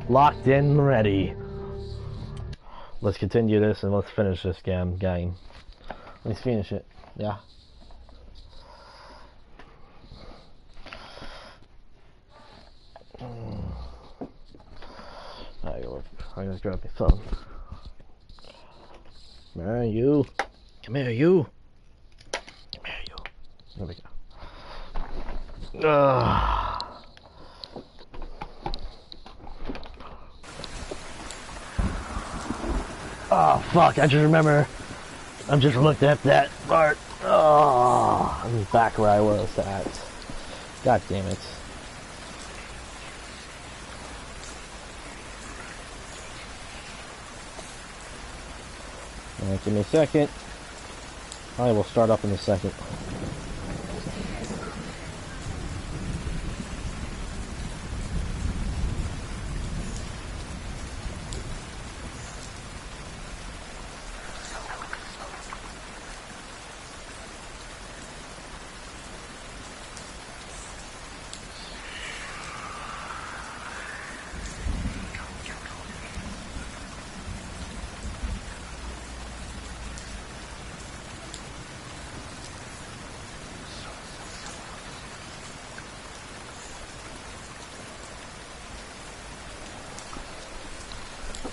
Locked in, ready. Let's continue this and let's finish this game. Let's finish it. Yeah. I'm gonna grab my phone. Come here, you. Come here, you. Come here, you. There we go. Oh fuck! I just remember. I'm just looking at that part. Oh, I'm back where I was at. God damn it. Give me a second. I will start up in a second.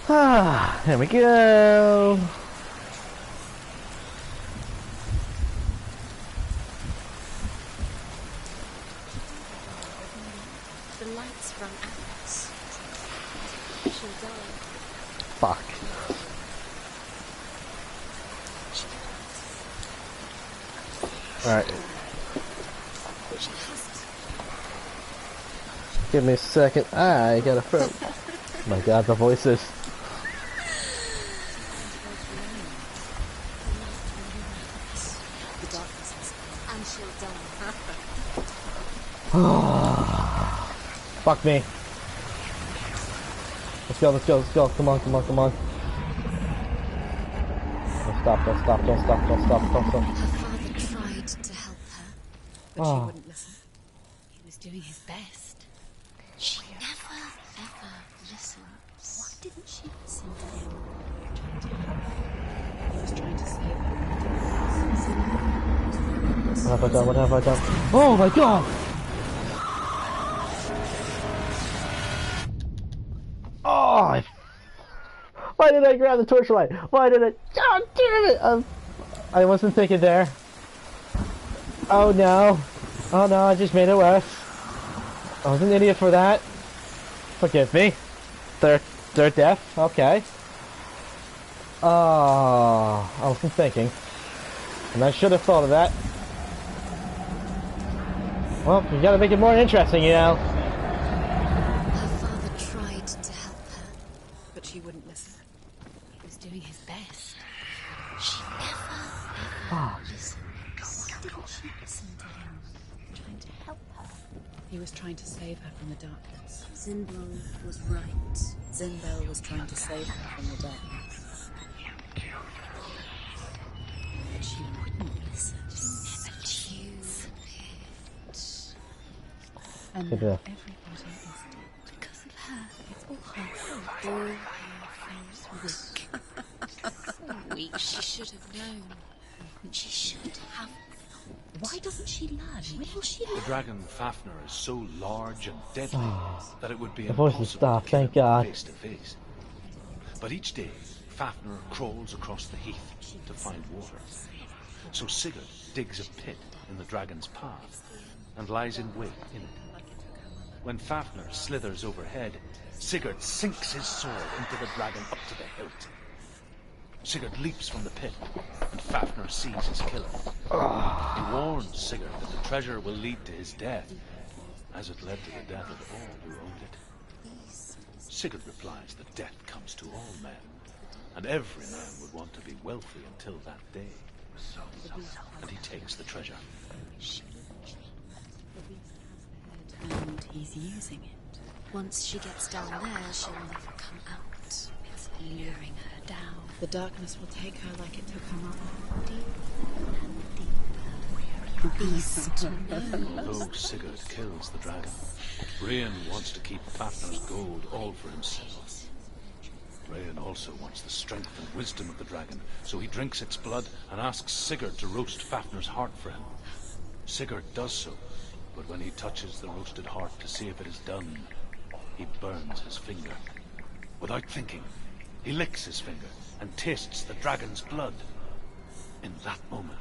Ah, there we go. The lights run out. She'll die. Fuck. Alright. Give me a second. I got a throat. Oh my god, the voices. Fuck me. Let's go, let's go, let's go. Come on, come on, come on. Don't stop, don't stop, don't stop, don't stop, don't stop. Her father tried to help her, but she wouldn't listen. He was doing his best. She never, ever listens. Why didn't she listen to him? He was trying to save her. What have I done? What have I done? Oh my god! Oh! Why did I grab the torchlight? Why did I? Oh, damn it! I wasn't thinking there. Oh no! Oh no! I just made it worse. I was an idiot for that. Forgive me. Third death. Okay. Oh, I wasn't thinking, and I should have thought of that. Well, you gotta make it more interesting, you know. Her father tried to help her, But she wouldn't listen. He was doing his best. she never, ever listens. Why didn't she listen to him? Trying to help her. He was trying to save her from the darkness. Zinbel was right. Zinbel was trying to save her from the darkness. But she wouldn't listen. She never choose. And Good now enough. everybody is dead. Because of her. It's all her fault. All her fault. Weak. She should have known. She should have. Why doesn't she learn? When will she The learn? dragon Fafnir is so large and deadly that it would be The voices impossible stopped, to kill thank him God. face to face. But each day, Fafnir crawls across the heath to find water. So Sigurd digs a pit in the dragon's path and lies in wait in it. When Fafnir slithers overhead, Sigurd sinks his sword into the dragon up to the hilt. Sigurd leaps from the pit, and Fafnir sees his killer. He warns Sigurd that the treasure will lead to his death, as it led to the death of all who owned it. Sigurd replies that death comes to all men, and every man would want to be wealthy until that day. And he takes the treasure. And he's using it. Once she gets down there, she'll never come out. It's luring her down. The darkness will take her like it took her mother. Deeper and deeper. beast. Although Sigurd kills the dragon, Rain wants to keep Fafnir's gold all for himself. Rain also wants the strength and wisdom of the dragon, so he drinks its blood and asks Sigurd to roast Fafnir's heart for him. Sigurd does so, but when he touches the roasted heart to see if it is done, he burns his finger. Without thinking, he licks his finger and tastes the dragon's blood. In that moment,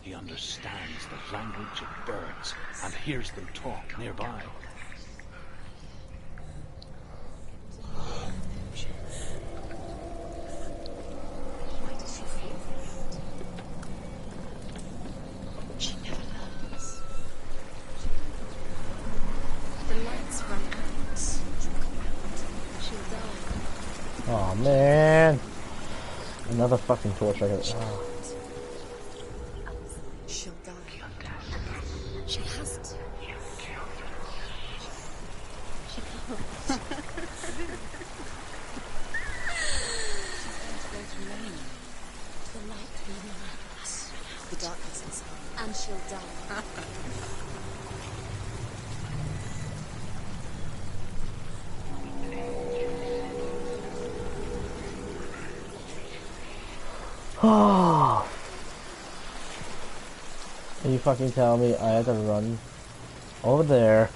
he understands the language of birds and hears them talk nearby. Why does she feel that? She never learns. The lights run out. She'll die. Oh man. Another fucking torch. I got. Oh. She'll die. She has to. She can't. She's going to go to rain. The light will be out. The darkness is gone. And she'll die. Oh. Are you fucking telling me I had to run over there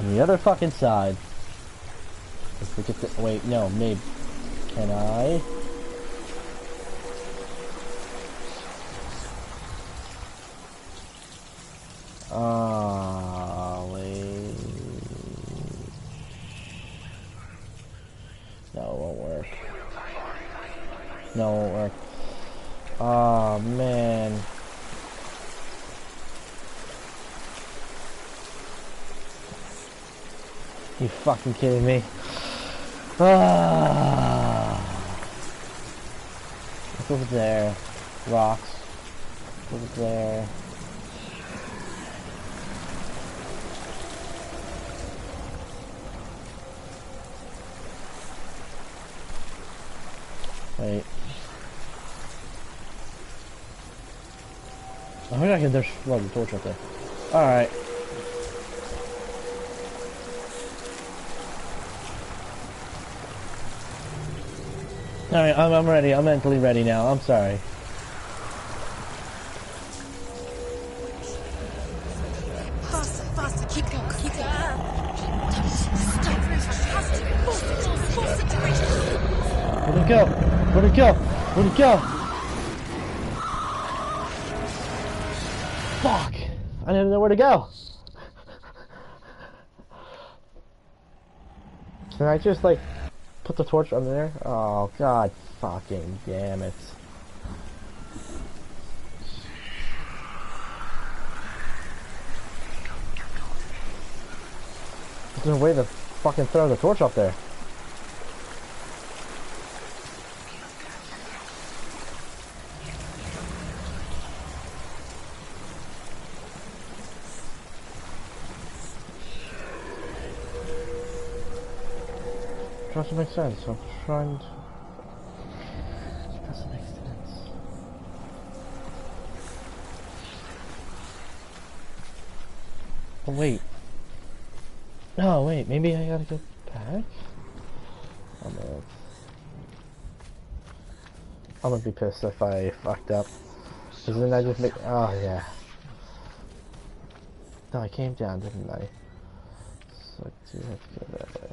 on the other fucking side? If we get to, wait, no, maybe. Can I? Wait. No, it won't work. No, it won't work. Oh, man. You fucking kidding me? Ah. Look over there. Rocks. Over there. Wait. I think I can just run the torch up there. Alright. Alright, I'm ready. I'm mentally ready now. I'm sorry. Faster, faster, keep going, keep going. Stop. Force it to reach us. Where'd it go? Where'd it go? Where'd it go? Fuck! I didn't know where to go. Can I just like put the torch under there? Oh god fucking damn it. There's no way to fucking throw the torch up there. Doesn't make sense. I'm trying to... It doesn't make sense. Oh wait. No wait, maybe I gotta go back? Oh man. I'm gonna be pissed if I fucked up. Cause then I just make... Oh yeah. No, I came down, didn't I? So I do have to go that way.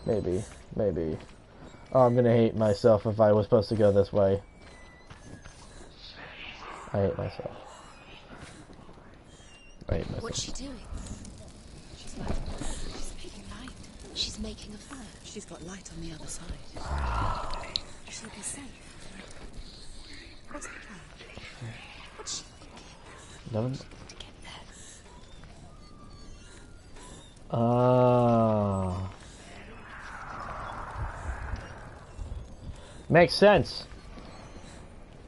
Maybe, maybe. Oh, I'm gonna hate myself if I was supposed to go this way. I hate myself. I hate myself. What's she doing? She's making light. She's making a fire. She's got light on the other side. She'll be safe. What's the plan? What's she thinking? No. To get there. Ah. Makes sense.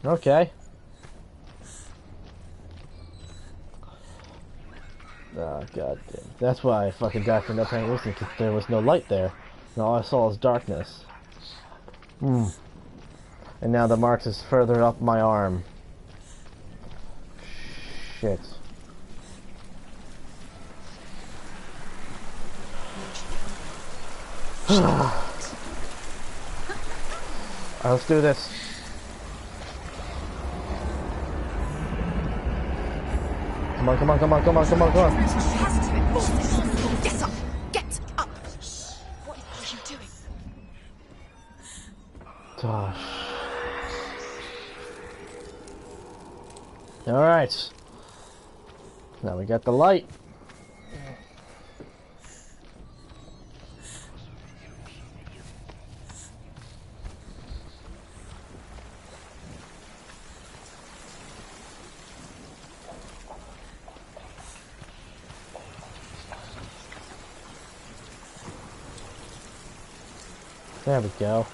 Okay. Oh god damn. That's why I fucking died for no paying attention, because there was no light there. And all I saw was darkness. And now the marks is further up my arm. shit. Alright, let's do this. Come on, come on, come on, come on, come on, come on. Get up! Get up! What are you doing? Gosh. Alright. Now we got the light. There we go.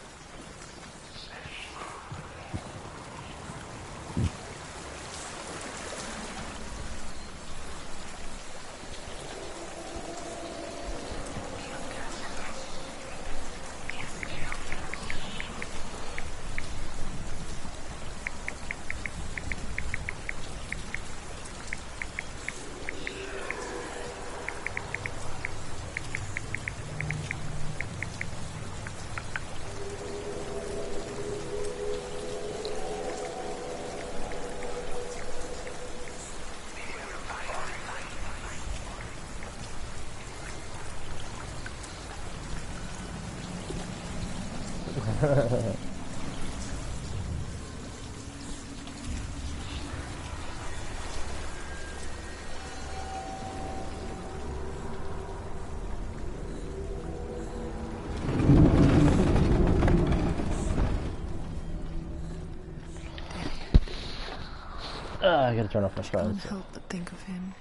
I gotta turn off my phone. Can't help but think of him.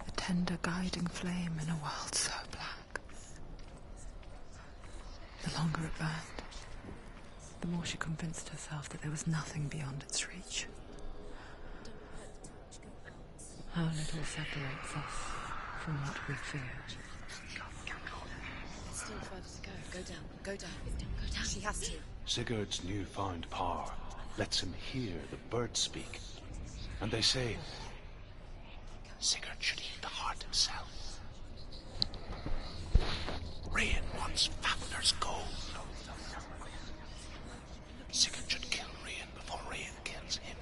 A tender guiding flame in a world so black. The longer it burned, the more she convinced herself that there was nothing beyond its reach. How little separates us from what we fear. There's still further to go. Go down. Go down. Go down. She has to. Sigurd's newfound power lets him hear the birds speak. And they say, Sigurd should eat the heart himself. Rain wants Fafnir's gold. Sigurd should kill Rain before Rain kills him.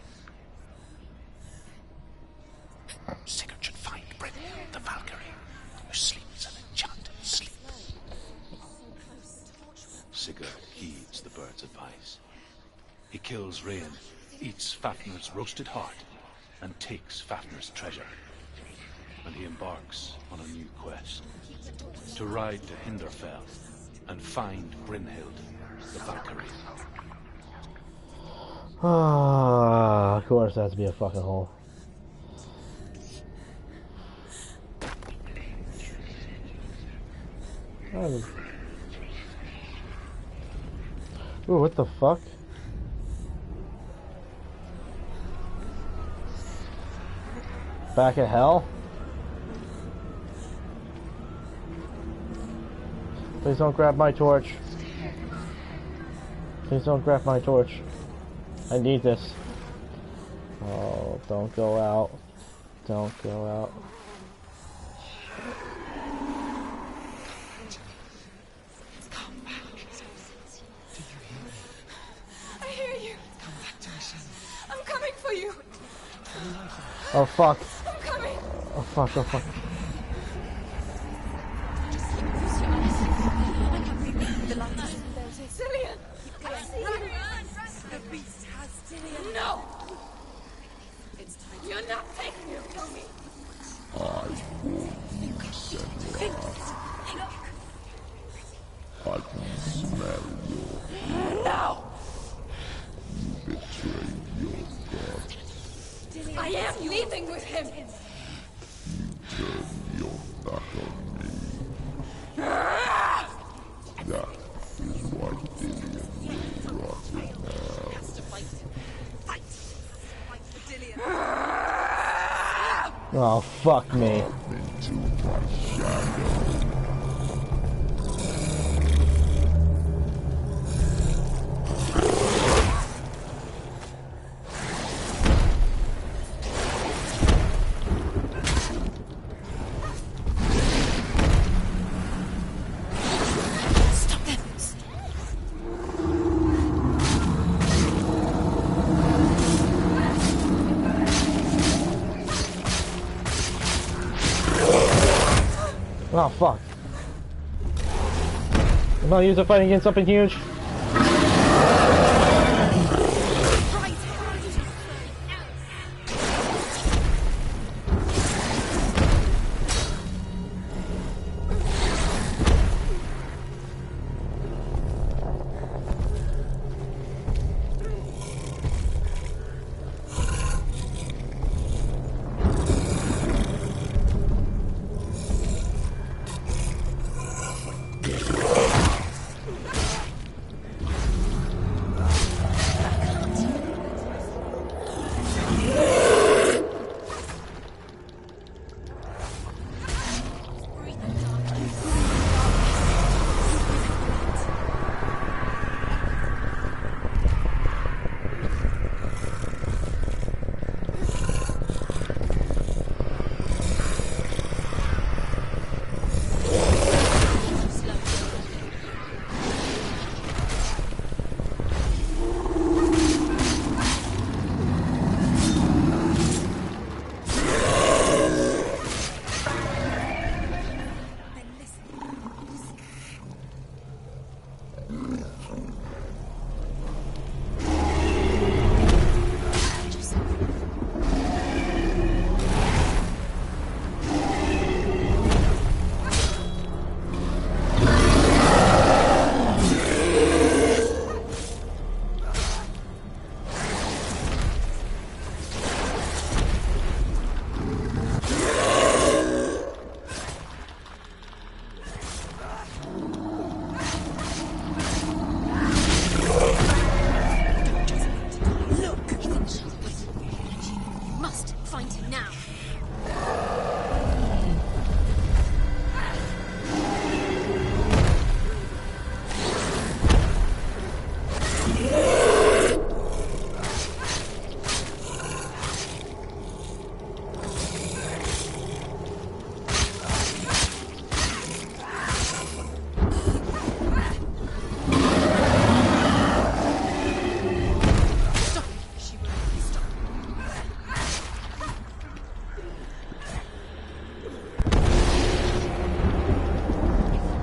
Sigurd should find Brynhild the Valkyrie, who sleeps an enchanted sleep. Sigurd heeds the bird's advice. He kills Rain, eats Fafnir's roasted heart, and takes Fafnir's treasure. And he embarks on a new quest, to ride to Hinderfell and find Brynhild the Valkyrie. Ah, of course that has to be a fucking hole. Ooh, what the fuck? Back at hell? Please don't grab my torch. Please don't grab my torch. I need this. Oh, don't go out. Don't go out. Come back. Do you hear me? I hear you. Come back to me, Senua. I'm coming for you. Oh fuck. I'm coming. Oh fuck, oh fuck. The light. Cillian. I see you. The beast has Cillian. No. It's time. You're not taking it from me. I can smell your No. you betrayed your god. I am leaving with him. Turn your back on me. That is why Dillian will rot in hell. Oh fuck me. Into my shadow. Oh, fuck. I'm not used to fighting against something huge.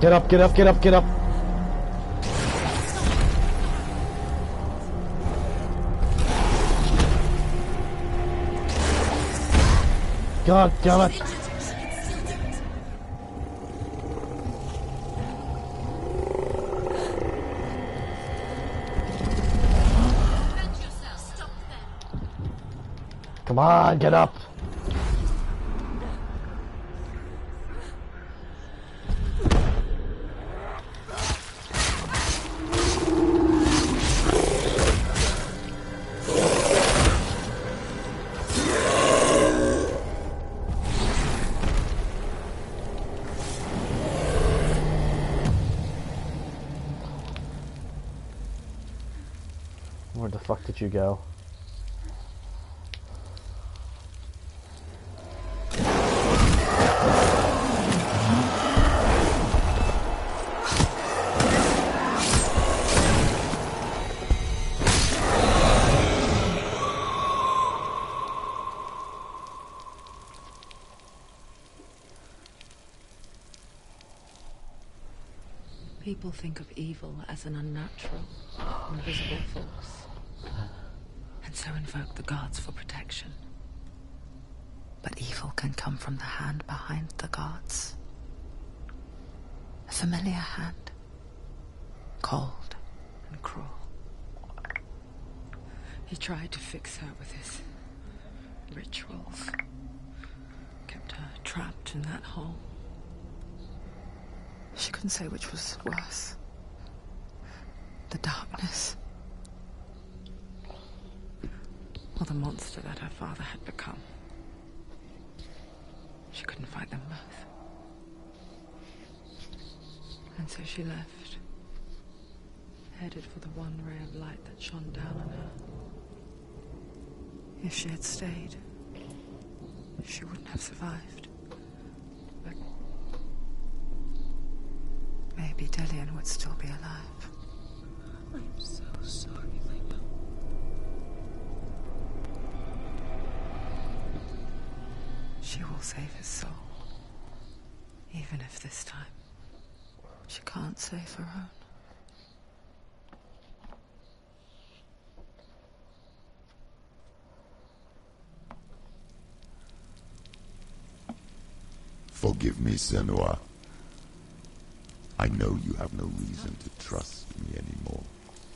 Get up, get up, get up, get up. God damn it. Come on, get up. Where the fuck did you go? People think of evil as an unnatural, invisible force, and so invoke the gods for protection. But evil can come from the hand behind the gods. A familiar hand, cold and cruel. He tried to fix her with his rituals, kept her trapped in that hole. She couldn't say which was worse. The darkness. Or the monster that her father had become. She couldn't fight them both. And so she left. Headed for the one ray of light that shone down on her. If she had stayed, she wouldn't have survived. But maybe Delian would still be alive. I'm so sorry, Lena. She will save his soul. Even if this time she can't save her own. Forgive me, Senua. I know you have no reason to trust me anymore.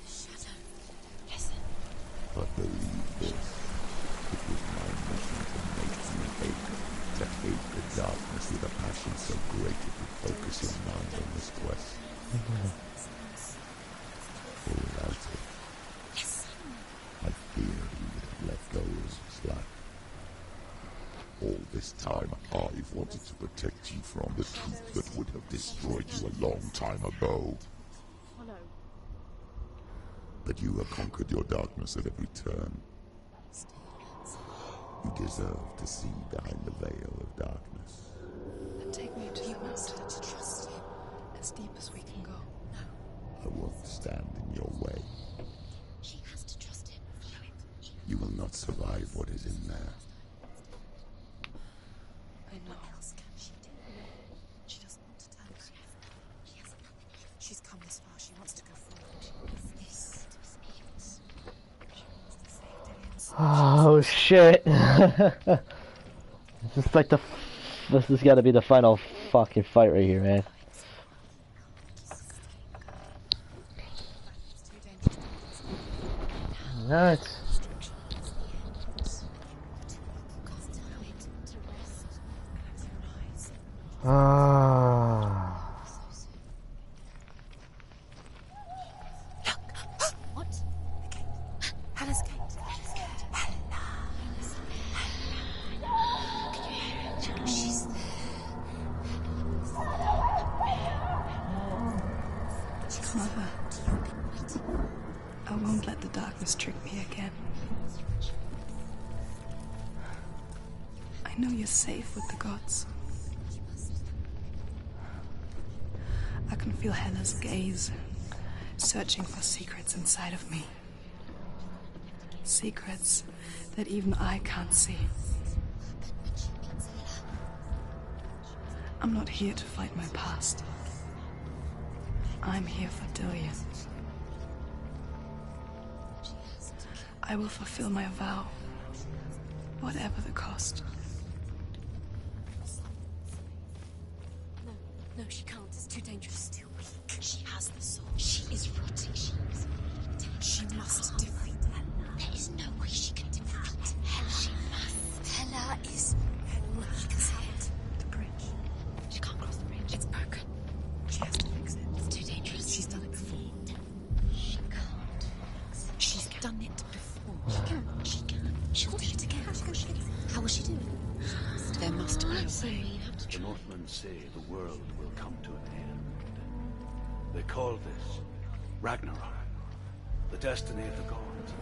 Shadow, listen. But believe this, it was my mission to make you hate. To hate the darkness with a passion so great it would focus your mind on this quest. For without it, I fear you would have let go as was life. All this time, I've wanted to protect you from the truth that would have destroyed you a long time ago. But you have conquered your darkness at every turn. You deserve to see behind the veil of darkness. Then take me to the mountain to trust you, as deep as we can go. I won't stand in your way. She has to trust him. You will not survive what is in there. I know. What else can she do? She doesn't want to tell us. She has nothing. She's come this far. She wants to go forward. This is she wants to save Dillian's. Oh shit. This is like this has got to be the final fucking fight right here, man. No, it's... Ah. What? Hella's gate. Hella. Can you hear it? She's Mother, I won't let the darkness trick me again. I know you're safe with the gods. I can feel Hella's gaze, searching for secrets inside of me. Secrets that even I can't see. I'm not here to fight my past. I'm here for Dillian. I will fulfill my vow, whatever the cost. No, she can't. It's too dangerous. Too weak. She has the soul. She is rotting. She must defeat Hella. There is no way she can defeat Hella. She must. Hella is weak as it. The bridge. She can't cross the bridge. It's broken. She has to fix it. It's too dangerous. She's done it before. She can't. She's done it before. She can. She'll do it again. How will she do it? There must be a way. The Northmen say the world will come to an end. They call this Ragnarok, the destiny of the gods.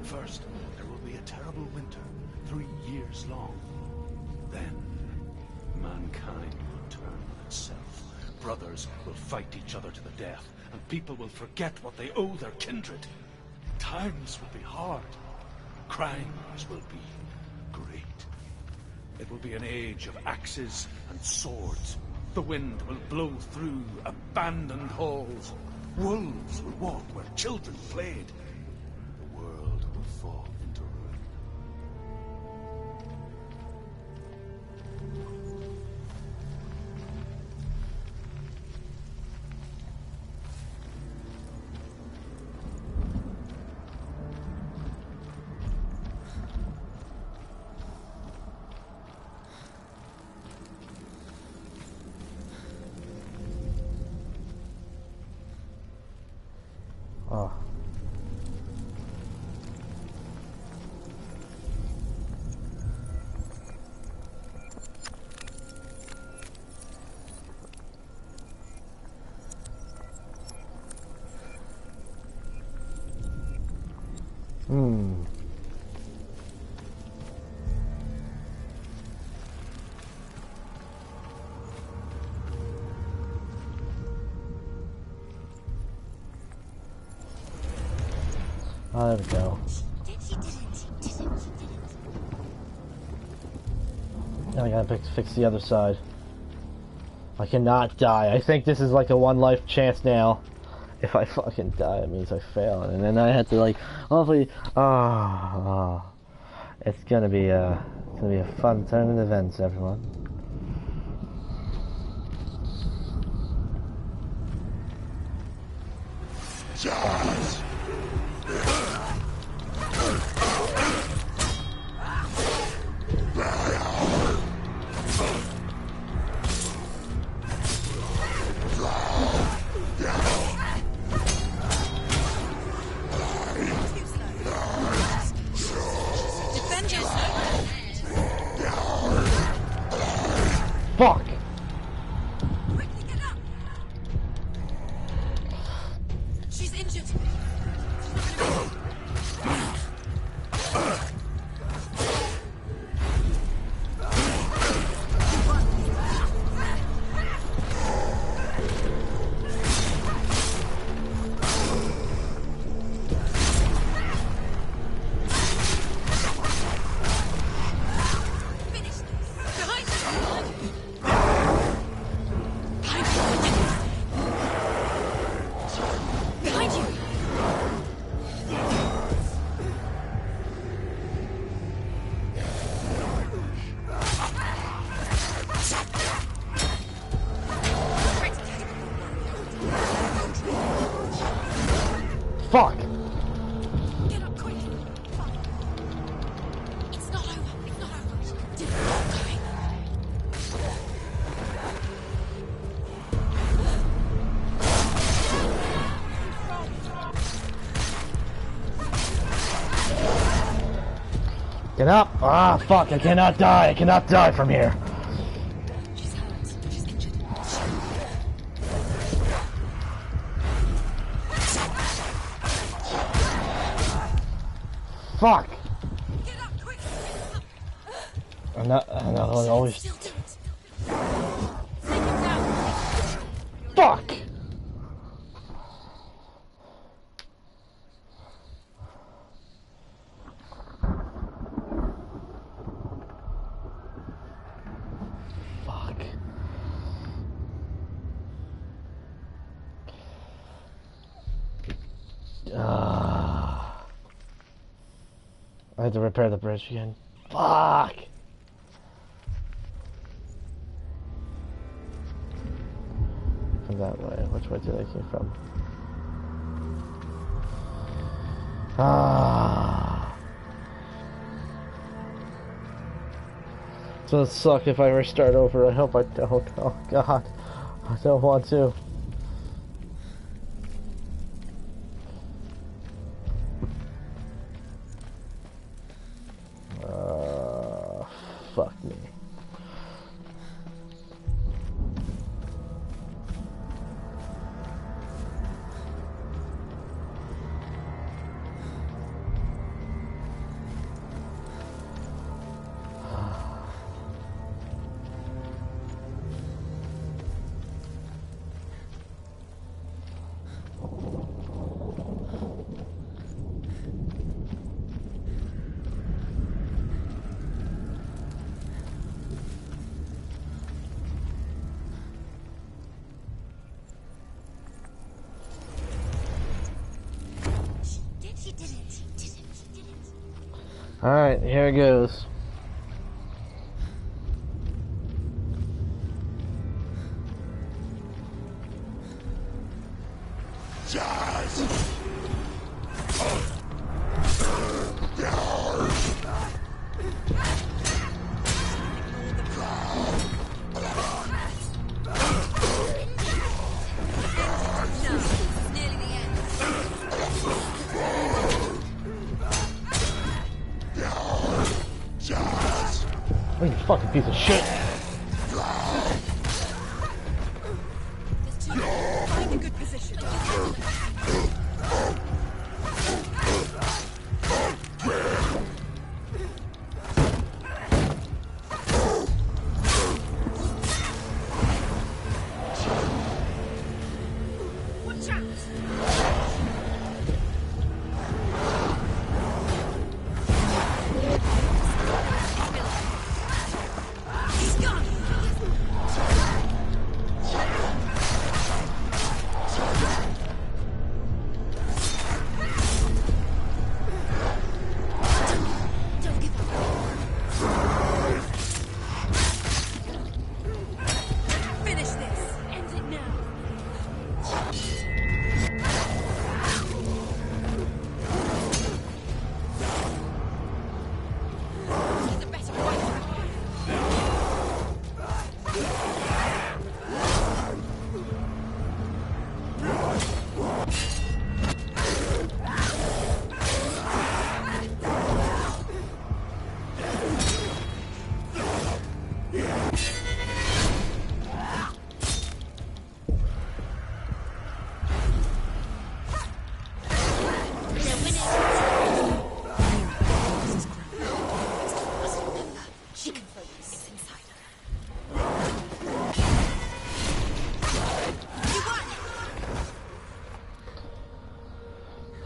First, there will be a terrible winter, 3 years long. Then, mankind will turn on itself. Brothers will fight each other to the death, and people will forget what they owe their kindred. Times will be hard. Crimes will be great. It will be an age of axes and swords. The wind will blow through abandoned halls. Wolves will walk where children played. The world will fall into ruin. Oh. Oh, there we go. Now I gotta fix the other side. I cannot die. I think this is like a one life chance now. If I fucking die, it means I fail, and then I have to like, hopefully, it's gonna be a fun turn of events, everyone. Fuck! Quickly get up! She's injured. Fuck! Get up quick! It's not over. It's not over. Keep going. Get up! Ah, fuck! I cannot die! I cannot die from here! She's hurt. She's injured. Fuck! Get up quick! I'm not always. Still do it. Take him down. Fuck! Fuck. I had to repair the bridge again. Fuck! From that way. Which way did I came from? It's gonna suck if I ever start over. I hope I don't. Oh god. I don't want to. Fuck me. She did it. She did it. She did it. Alright, here it goes. Nearly the end. Oh, you fucking piece of shit. There's two. Find a good position. Watch out! He's gone!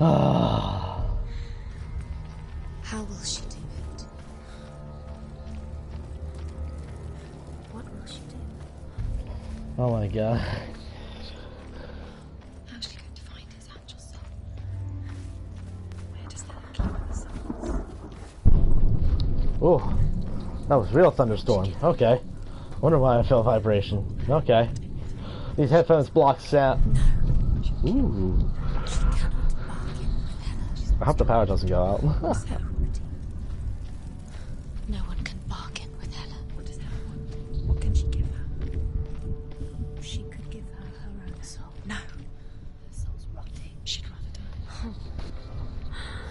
Ah. How will she do it? What will she do? Oh my god. How's she going to find his angel soul? Where does that keep the souls? Oh, that was real thunderstorm. Okay. Wonder why I felt vibration. Okay. These headphones block sound. Ooh. I hope the power doesn't go out. What's her routine? No one can bargain with Hella. What does Hella want? What can she give her? She could give her her own soul. No. Her soul's rotting. She'd rather die.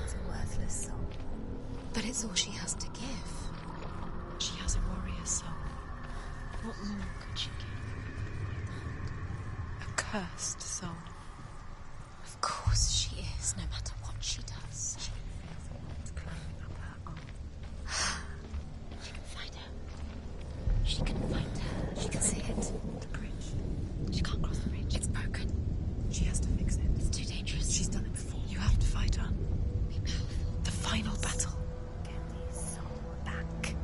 It's a worthless soul. But it's all she has to give. She has a warrior soul. What more could she give? A cursed soul. Of course she is, no matter what she does. She feels it climbing up her arm. She can find her. She can find her. She can see it. The bridge. She can't cross the bridge. It's broken. She has to fix it. It's too dangerous. She's done it before. You have to fight on. Be powerful. The final battle. Get his soul back.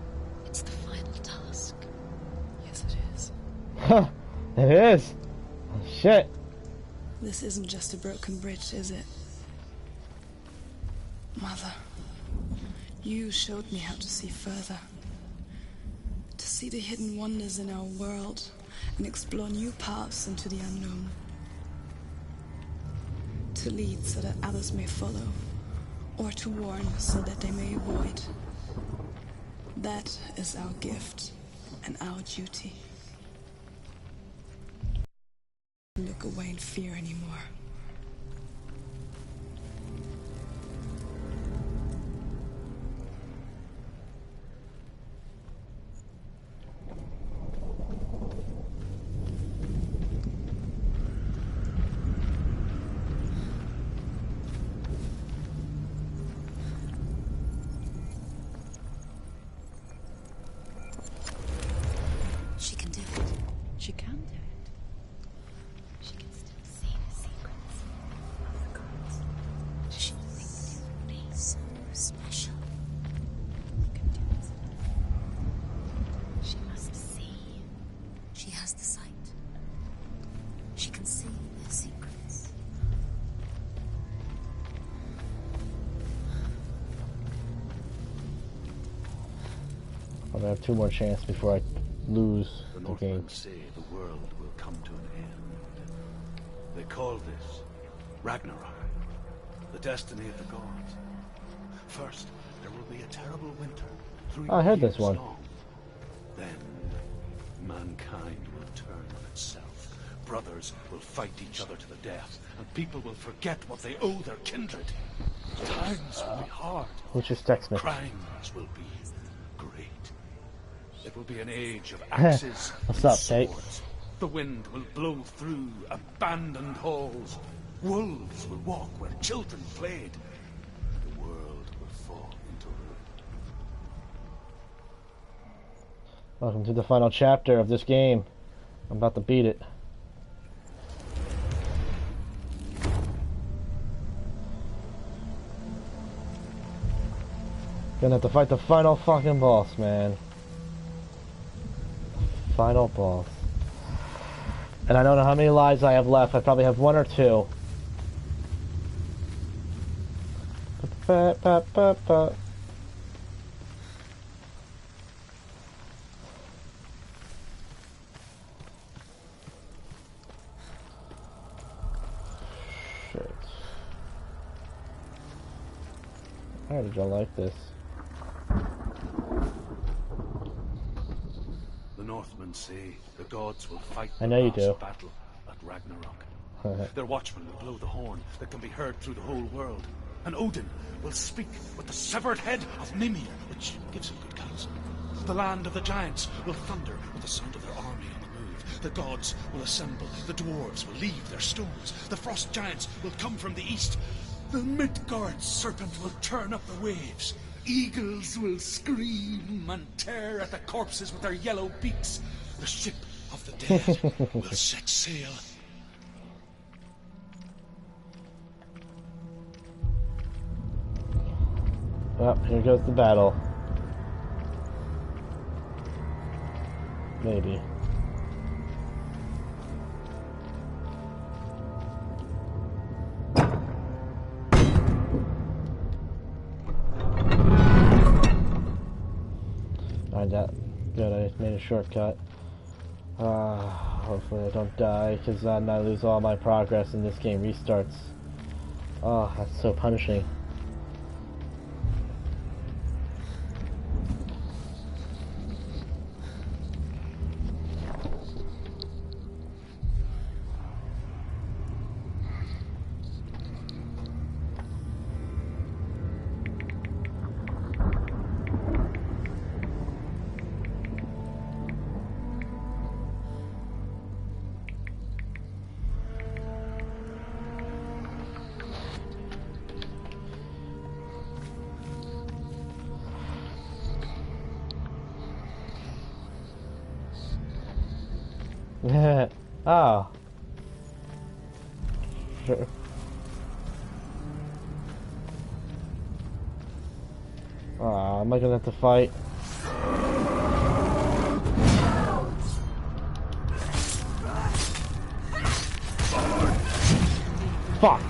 It's the final task. Yes, it is. It is. Oh, shit. This isn't just a broken bridge, is it? Mother, you showed me how to see further. To see the hidden wonders in our world and explore new paths into the unknown. To lead so that others may follow, or to warn so that they may avoid. That is our gift and our duty. Look away in fear anymore. She can do it. She can do it. She can still see the secrets of the gods. She thinks it would be so special. You can do it. She must see. She has the sight. She can see their secrets. I'm gonna have 2 more chances before I lose The the game. Northmen say the world will come to an end. They call this Ragnarok, the destiny of the gods. First, there will be a terrible winter, 3 I heard this years one. long. Then, mankind will turn on itself. Brothers will fight each other to the death, and people will forget what they owe their kindred. Times will be hard. Who just text me? Crimes will be great. It will be an age of axes What's and up, Kate? swords. The wind will blow through abandoned halls. Wolves will walk where children played. The world will fall into ruin. Welcome to the final chapter of this game. I'm about to beat it. Gonna have to fight the final fucking boss, man. Final boss. And I don't know how many lives I have left. I probably have 1 or 2. Shit. How did y'all like this? The Northmen say the gods will fight I the know you last do. battle at Ragnarok. Their watchmen will blow the horn that can be heard through the whole world. And Odin will speak with the severed head of Mimir, which gives him good counsel. The land of the giants will thunder with the sound of their army on the move. The gods will assemble. The dwarves will leave their stones. The frost giants will come from the east. The Midgard serpent will turn up the waves. Eagles will scream and tear at the corpses with their yellow beaks. The ship of the dead will set sail. Oh, here goes the battle. Maybe. Alright, that good. I made a shortcut. Hopefully I don't die, because then I lose all my progress and this game restarts. Oh, that's so punishing. Oh. Sure. Am I gonna have to fight? Fuck!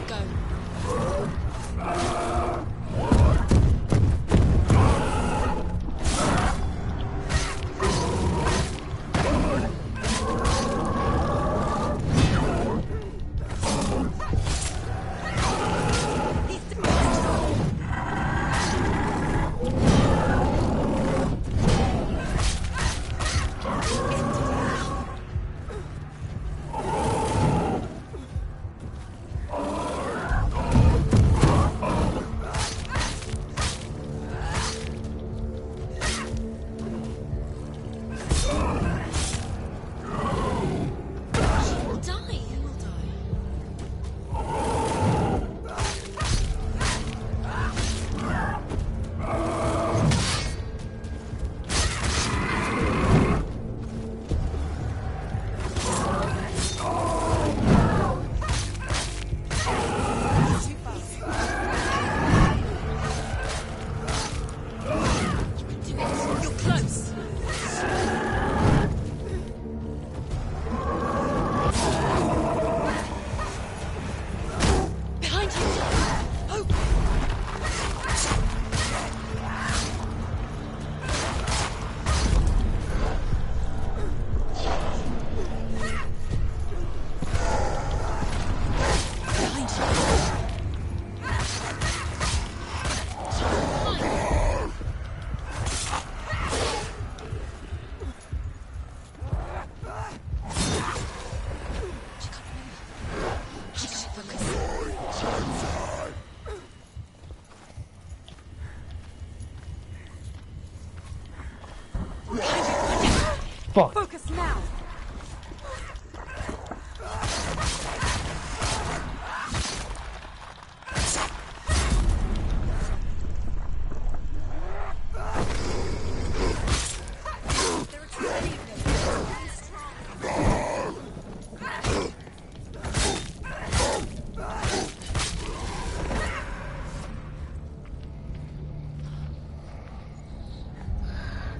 Fuck. Focus now.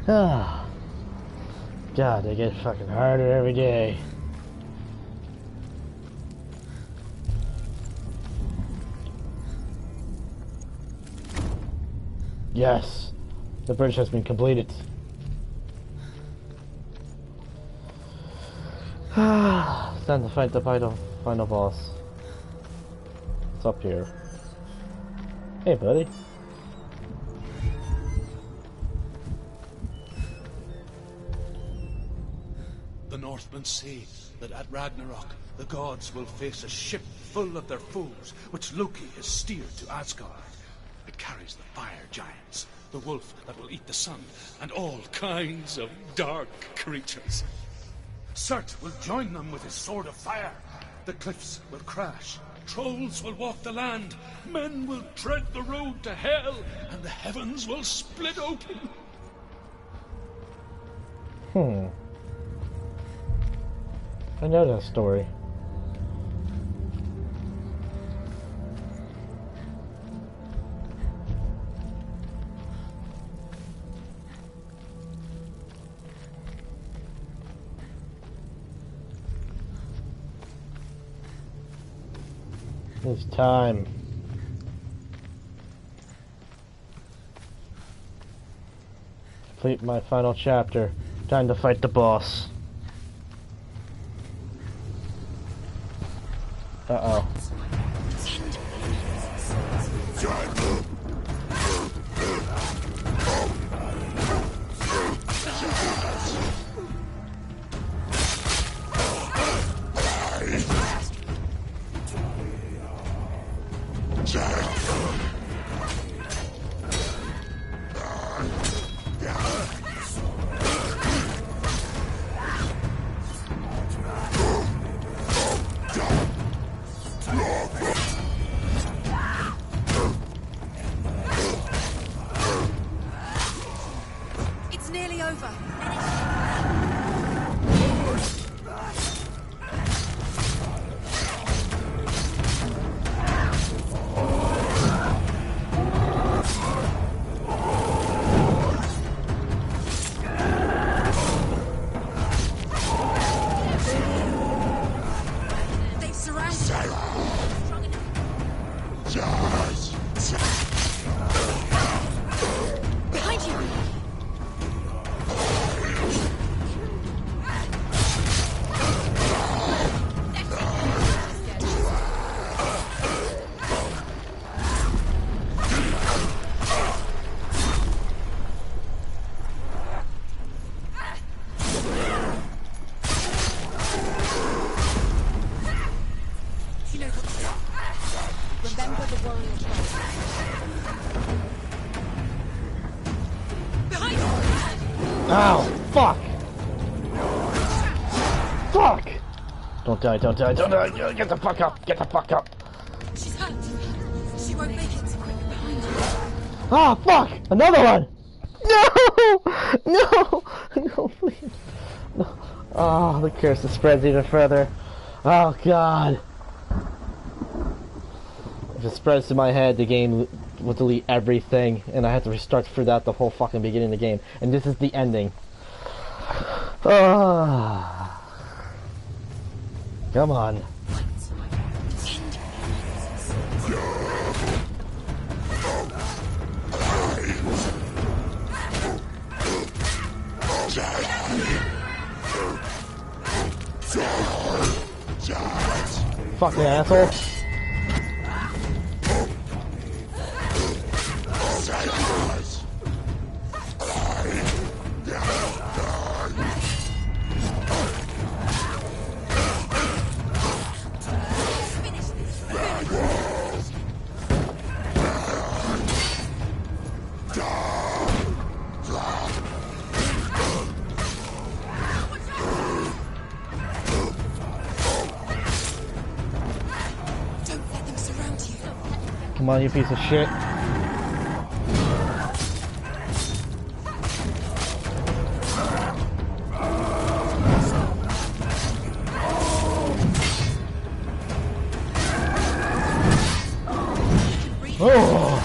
Ah. God, they get fucking harder every day. Yes, the bridge has been completed. It's time to fight the final boss. It's up here. Hey, buddy. The Northmen say that at Ragnarok, the gods will face a ship full of their foes, which Loki has steered to Asgard. It carries the fire giants, the wolf that will eat the sun, and all kinds of dark creatures. Surt will join them with his sword of fire. The cliffs will crash, trolls will walk the land, men will tread the road to hell, and the heavens will split open. I know that story. It's time. Complete my final chapter. Time to fight the boss. Uh-oh. It's nearly over. They've surrounded behind you. You know what to do. Remember the warrior tribe. Behind you! Ow! Fuck! Fuck! Don't die, don't die, don't die! Get the fuck up! Get the fuck up! She's hurt. She won't make it. Behind you. Ah, fuck! Another one! No! No! No, please. No. Oh, the curse spreads even further. Oh, God. If it spreads to my head, the game will delete everything, and I have to restart through that the whole fucking beginning of the game. And this is the ending. Ah. Come on. Fucking asshole. Don't let them surround you. Come on, you piece of shit. Oh!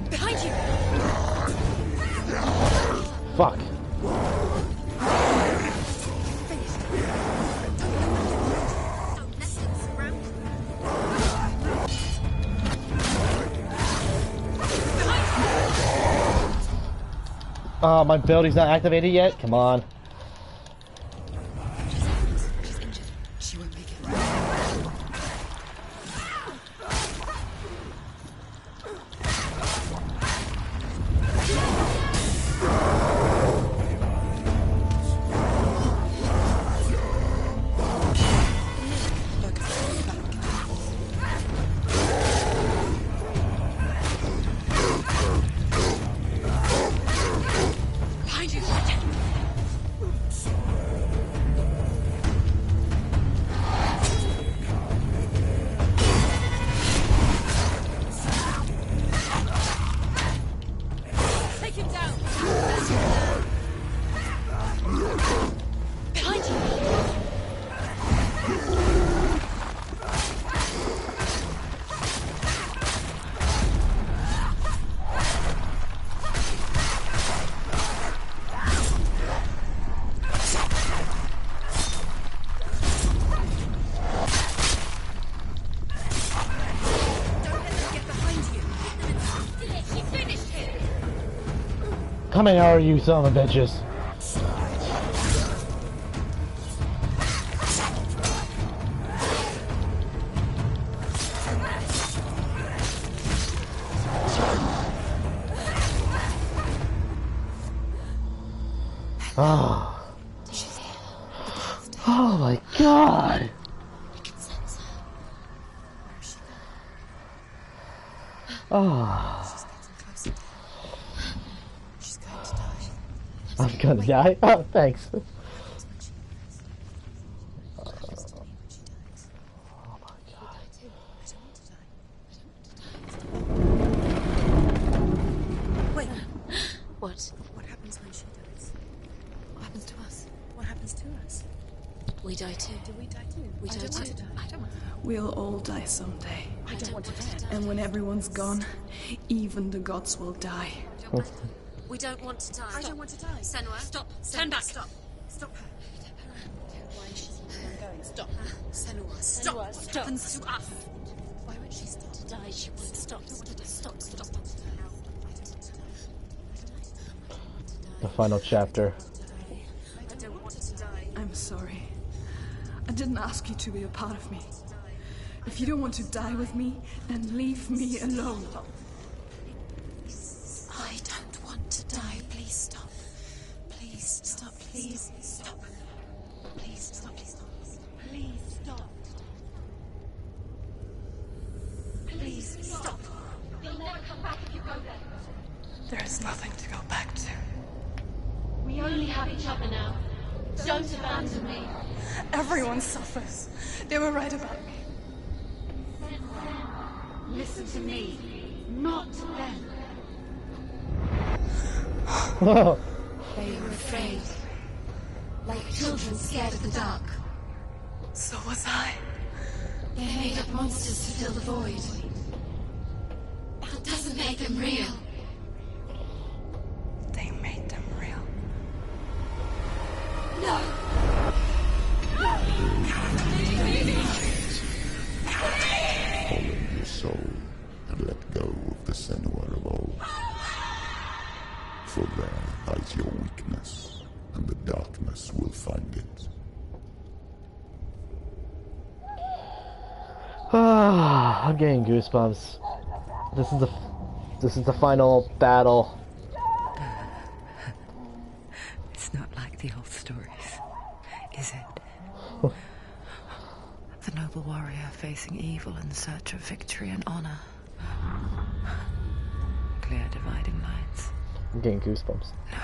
Behind you. Fuck. Oh, my ability's not activated yet? Come on. She's injured. She won't make it. coming out, you son of a bitches. Oh. Oh my god! Oh. She's going to die. I'm gonna die? Oh, thanks. What? What happens when she dies? What happens to us? What happens to us? We die too. Do we die too? We die too. I don't want to die. We'll all die someday. I don't want to die. And when everyone's gone, even the gods will die. We don't want to die. I don't want to die. Senua, stop. Turn back. Stop. Stop her. Why is she going? Stop. Senua, stop. What happens to us? Why won't she stop? To die, she won't stop. Stop. The final chapter. I don't want to die. I'm sorry. I didn't ask you to be a part of me. If you don't want to die with me, then leave me alone. I don't want to die. Please stop. Please stop. Please stop. Please stop. Please stop. Please stop. Please stop. You'll never come back if you go there. There is nothing to go back to. We only have each other now. Don't abandon me. Everyone suffers. They were right about me. Listen to me, not them. They were afraid. Like children scared of the dark. So was I. They made up monsters to fill the void. That doesn't make them real. They made them real. No! Follow your soul and let go of the Senua of old. For there lies your weakness, and the darkness will find it. I'm getting goosebumps. This is the final battle. It's not like the old stories, is it? The noble warrior facing evil in search of victory and honor. Clear dividing lines. I'm getting goosebumps. No.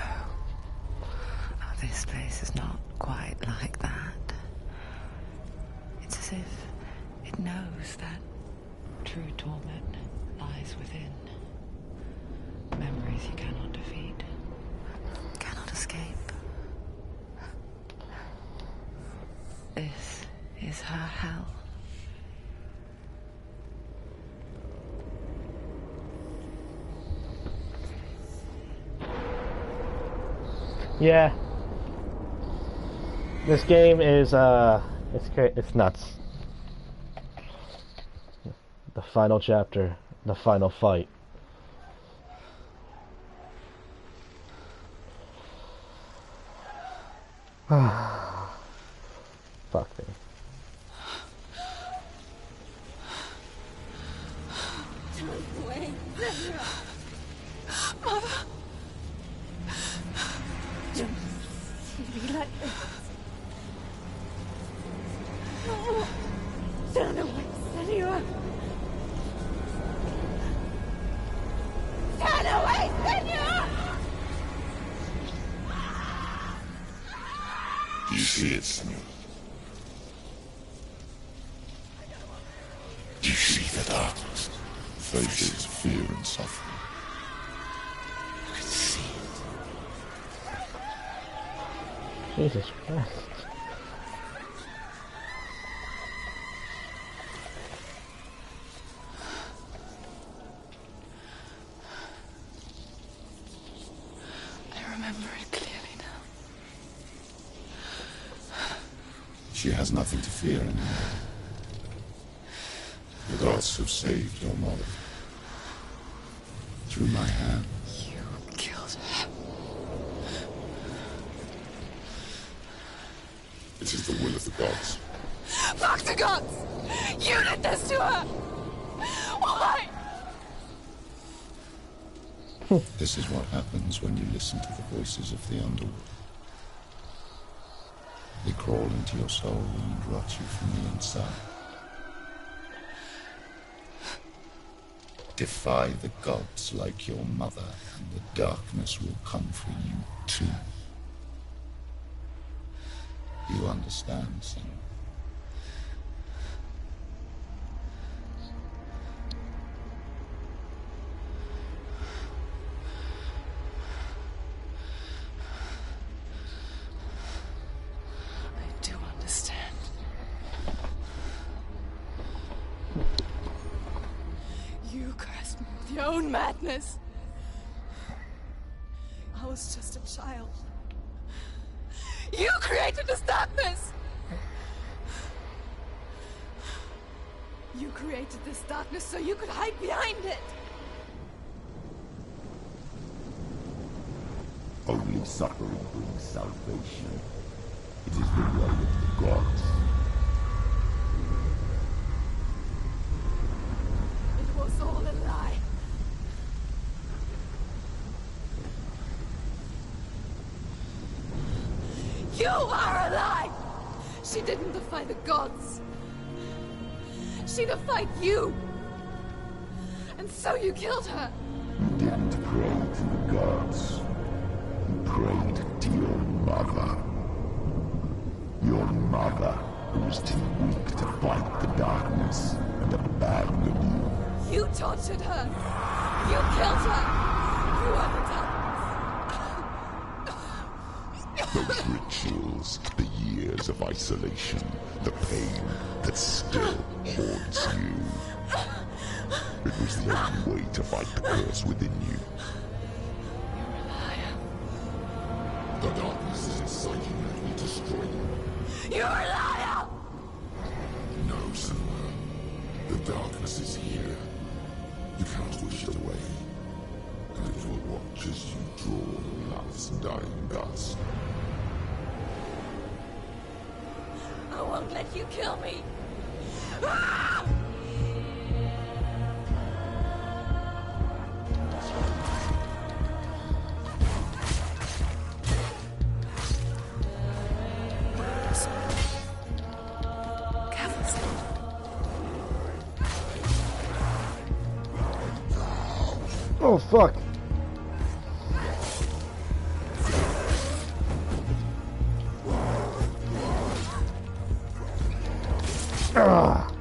Oh, this place is not quite like that. It's as if it knows that true torment lies within. Memories you cannot defeat, cannot escape. This is her hell. Yeah. This game is it's nuts. The final chapter, the final fight. Fuck me. Wait, Mother! don't be like this. Turn away, Senua. Turn away, Senua! Do you see it, Senua? Do you see the darkness? Faces of fear and suffering. I can see it. Jesus Christ. I remember it clearly now. She has nothing to fear anymore. The gods have saved your mother. Through my hand. You killed her. It is the will of the gods. Fuck the gods! You did this to her! Why? This is what happens when you listen to the voices of the underworld. They crawl into your soul and rot you from the inside. Defy the gods like your mother, and the darkness will come for you too. You understand, Senua? I do understand. You cursed me with your own madness. I was just a child. You created this darkness! You created this darkness so you could hide behind it! Only suffering brings salvation. It is the way of the gods. It was all a lie. You are a lie! She didn't defy the gods. She defied you. And so you killed her. You didn't pray to the gods. You prayed to your mother. Your mother, who was too weak to fight the darkness and abandoned you. You tortured her. You killed her. You are the darkness. Those rituals, the years of isolation, the pain that still haunts you. It was the only way to fight the curse within you. You're a liar. The darkness is inside you and will destroy you. You're a liar! No, Senua. The darkness is here. You cannot wish it away. And it will watch as you draw the last dying gasp. I won't let you kill me. Ah! Oh fuck. Ugh.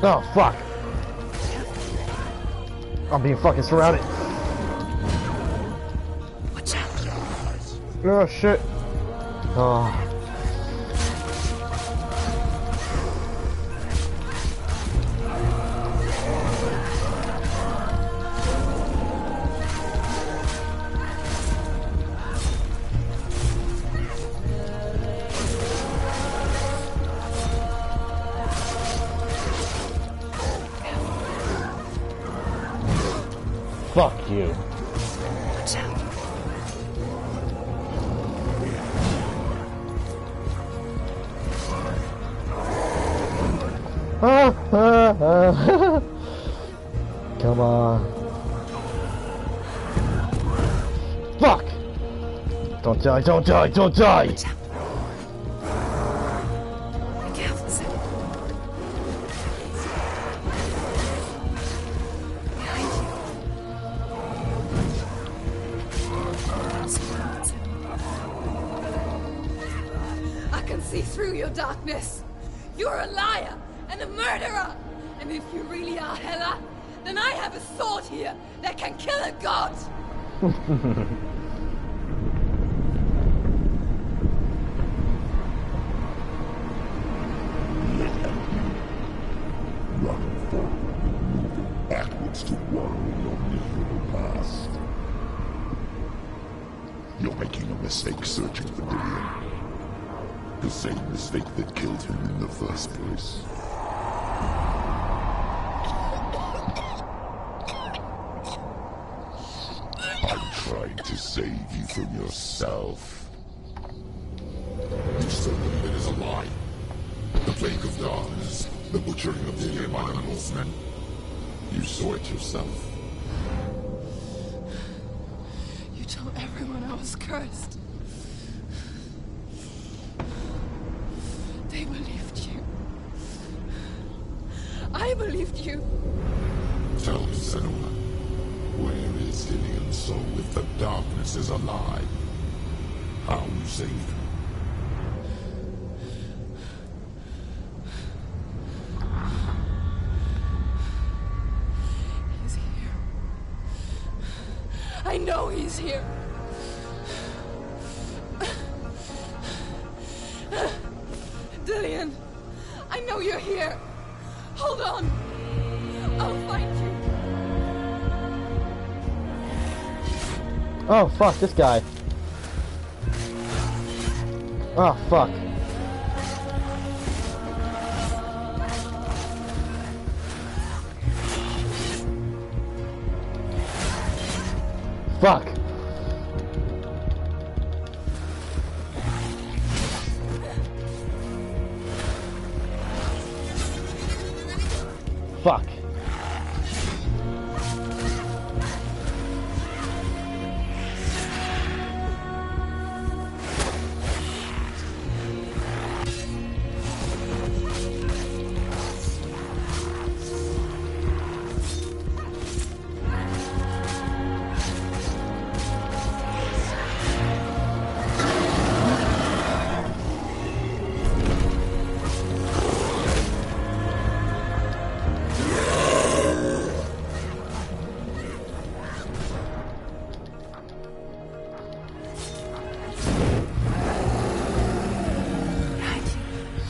Oh fuck. I'm being fucking surrounded. Watch out. Oh shit. Oh. Fuck you. Watch out. Come on. Fuck! Don't die, don't die, don't die! Watch out. Be careful, Sam. see through your darkness. You're a liar and a murderer. And if you really are Hela, then I have a sword here that can kill a god. Run forward, moving backwards to wallow in your miserable past. You're making a mistake searching for Dillion. The same mistake that killed him in the first place. I'm trying to save you from yourself. You said that it is a lie. The plague of darkness, the butchering of Dillion by the Northmen. You saw it yourself. You told everyone I was cursed. They believed you. I believed you. Tell me, Senua, where is Dillion's soul if the darkness is alive? How you saved her? He's here. I know he's here. Dillion, I know you're here. Hold on. I'll find you. Oh, fuck, this guy. Oh, fuck. Fuck. Fuck.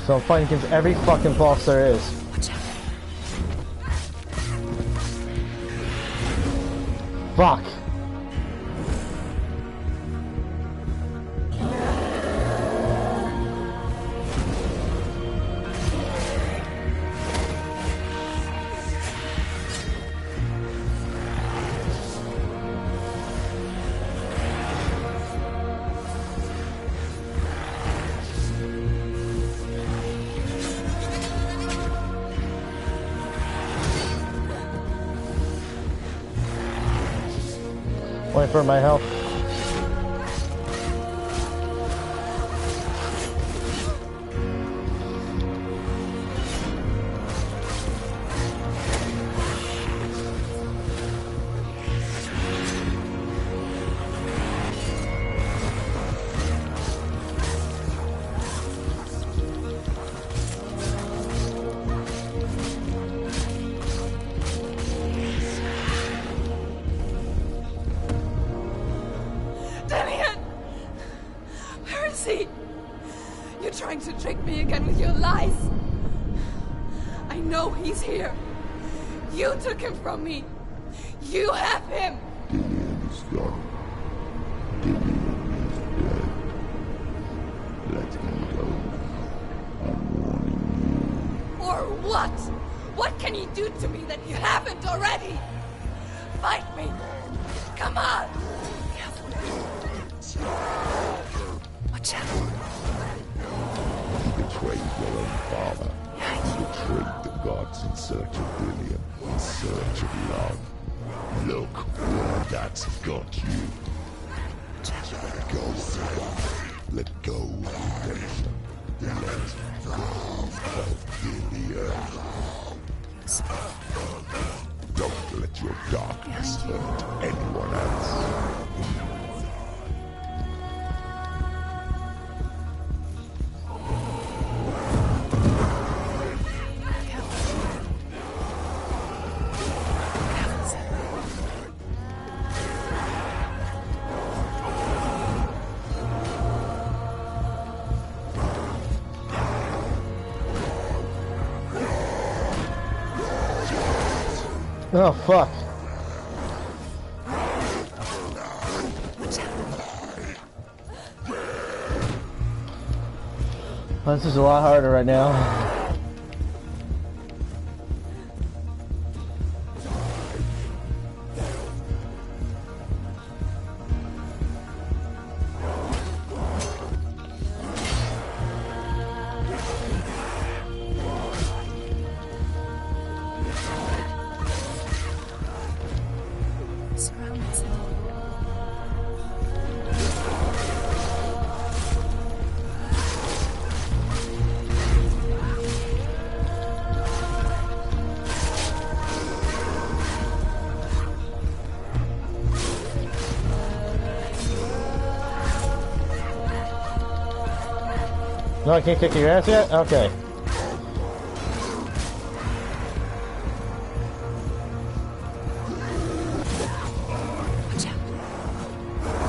So I'm fighting against every fucking boss there is. Fuck. Wait for my health. You're trying to trick me again with your lies. I know he's here. You took him from me. You have him. Dillion is gone. Dillion is dead. Let him go now. I'm warning you. Or what? What can he do to me that you haven't already? Fight me. Come on. Watch out. You betrayed your own father. You betrayed the gods in search of Dillion, in search of love. Look where that's got you. Let go of Let go of redemption. Let go of Dillion. Don't let your darkness hurt anyone else. Oh, fuck. Well, this is a lot harder right now. No, I can't kick your ass yet? Okay.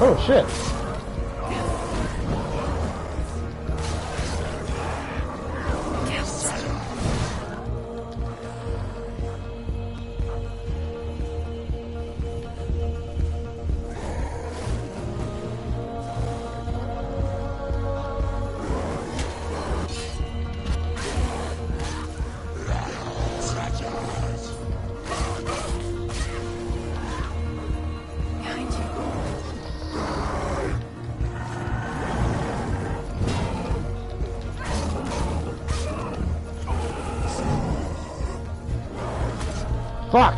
Oh, shit. Fuck!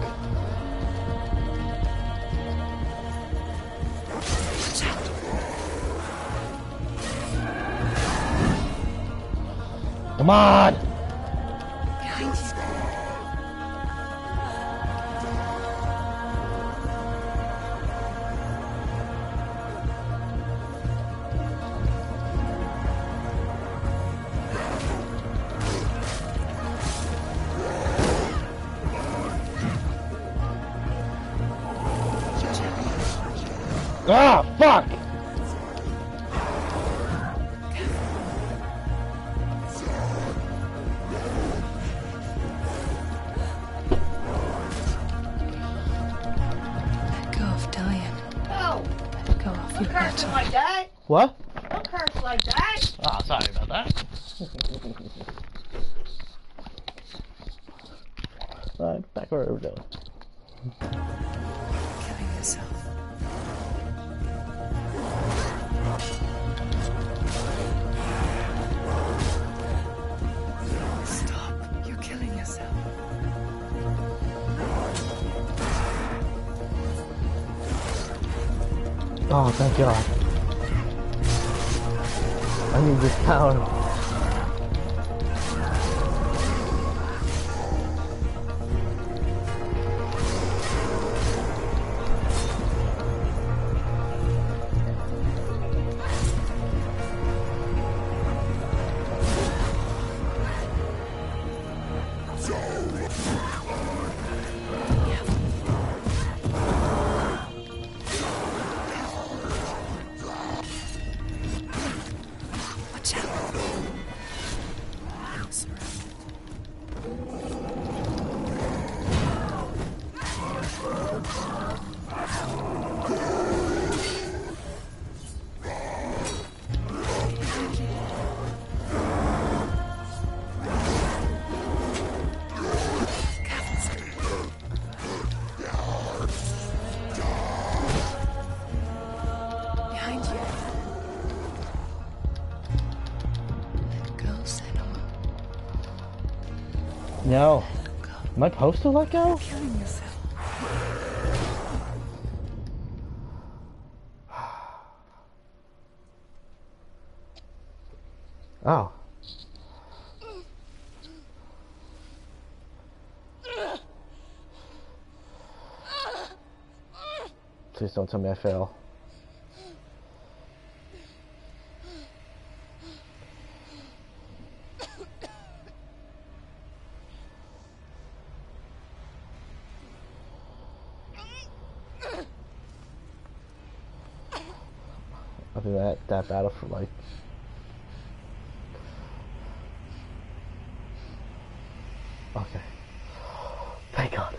Come on! Behind you. Ah, fuck! Let go of dying. Oh, Let go of don't your curse battle. like that. What? Don't curse like that. Oh, sorry about that. Alright, back where we were doing. Killing yourself. Stop. You're killing yourself. Oh, thank God. I need this power. Watch out. Behind you. Let go, Senua. No. Let go. Am I supposed to let go? Killing yourself. Oh. Please don't tell me I fail. I've been at that battle for like... Okay. Thank God.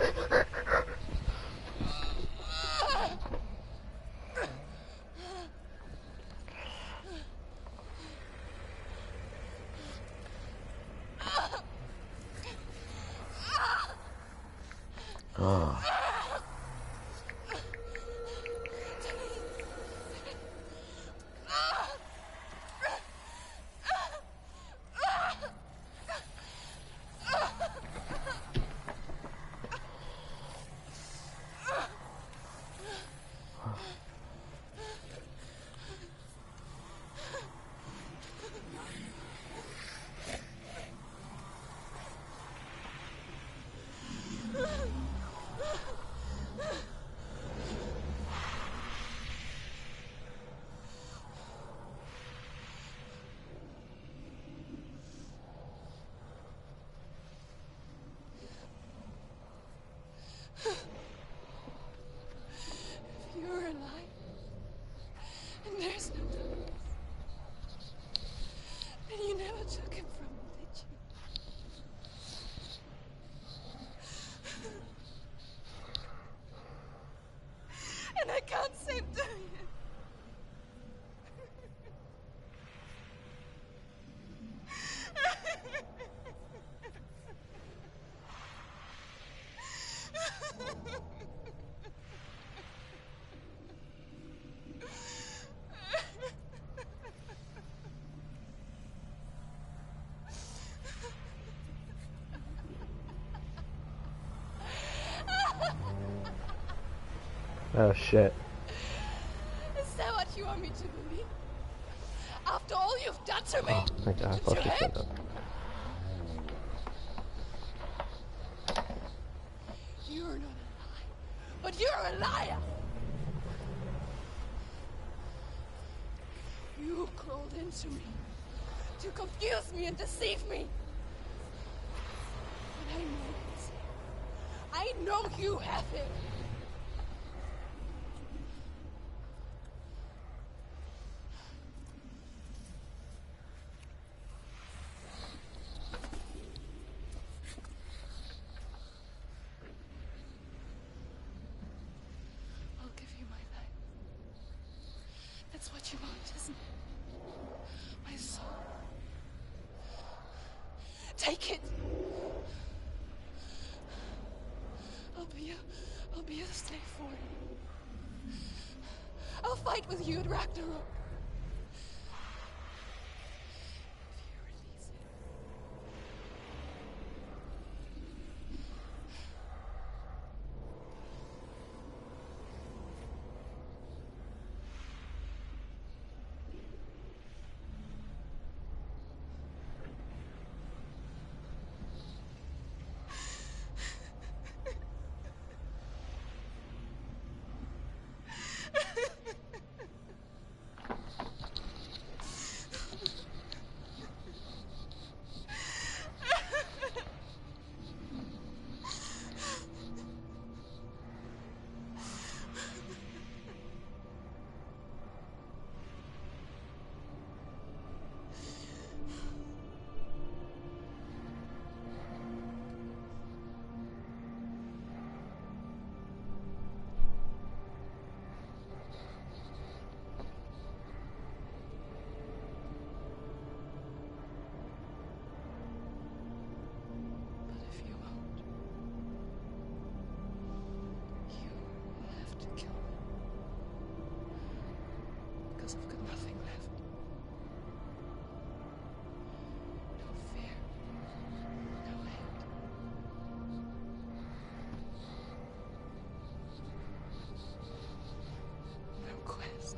Oh shit. Is that what you want me to believe? After all you've done to me? Oh, thank God. I thought To she him? said that. You're not a lie, but you're a liar! You crawled into me to confuse me and deceive me. But I know it. I know you have him. I'll give you my life. That's what you want, isn't it? My soul. Take it. I'll be a slave for you. I'll fight with you at Ragnarok. If you release it. Because I've got nothing left. No fear. No hate. No quest.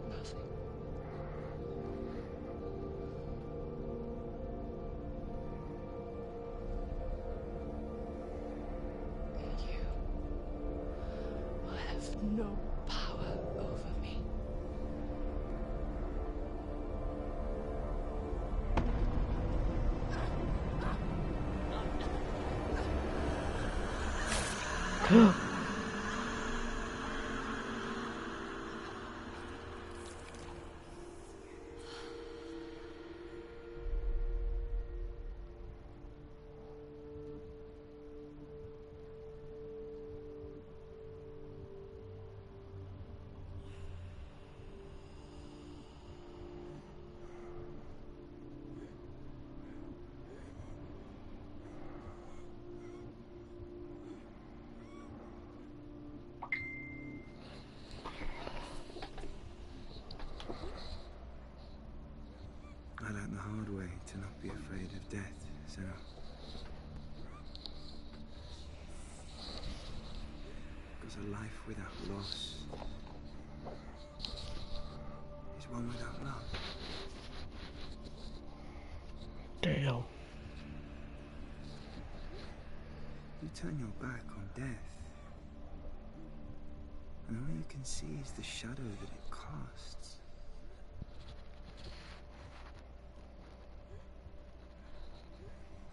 Nothing. No power over me. I learned the hard way to not be afraid of death, Senua. Because a life without loss is one without love. Damn. You turn your back on death, and all you can see is the shadow that it casts.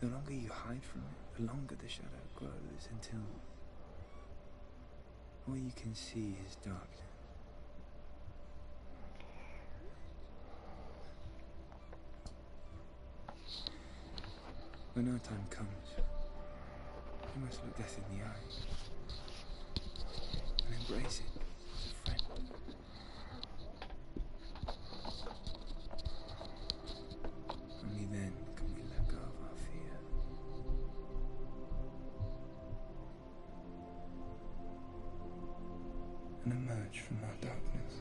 The longer you hide from it, the longer the shadow grows until all you can see is darkness. When our time comes, you must look death in the eye and embrace it as a friend. Only then can we let go of our fear. And emerge from our darkness.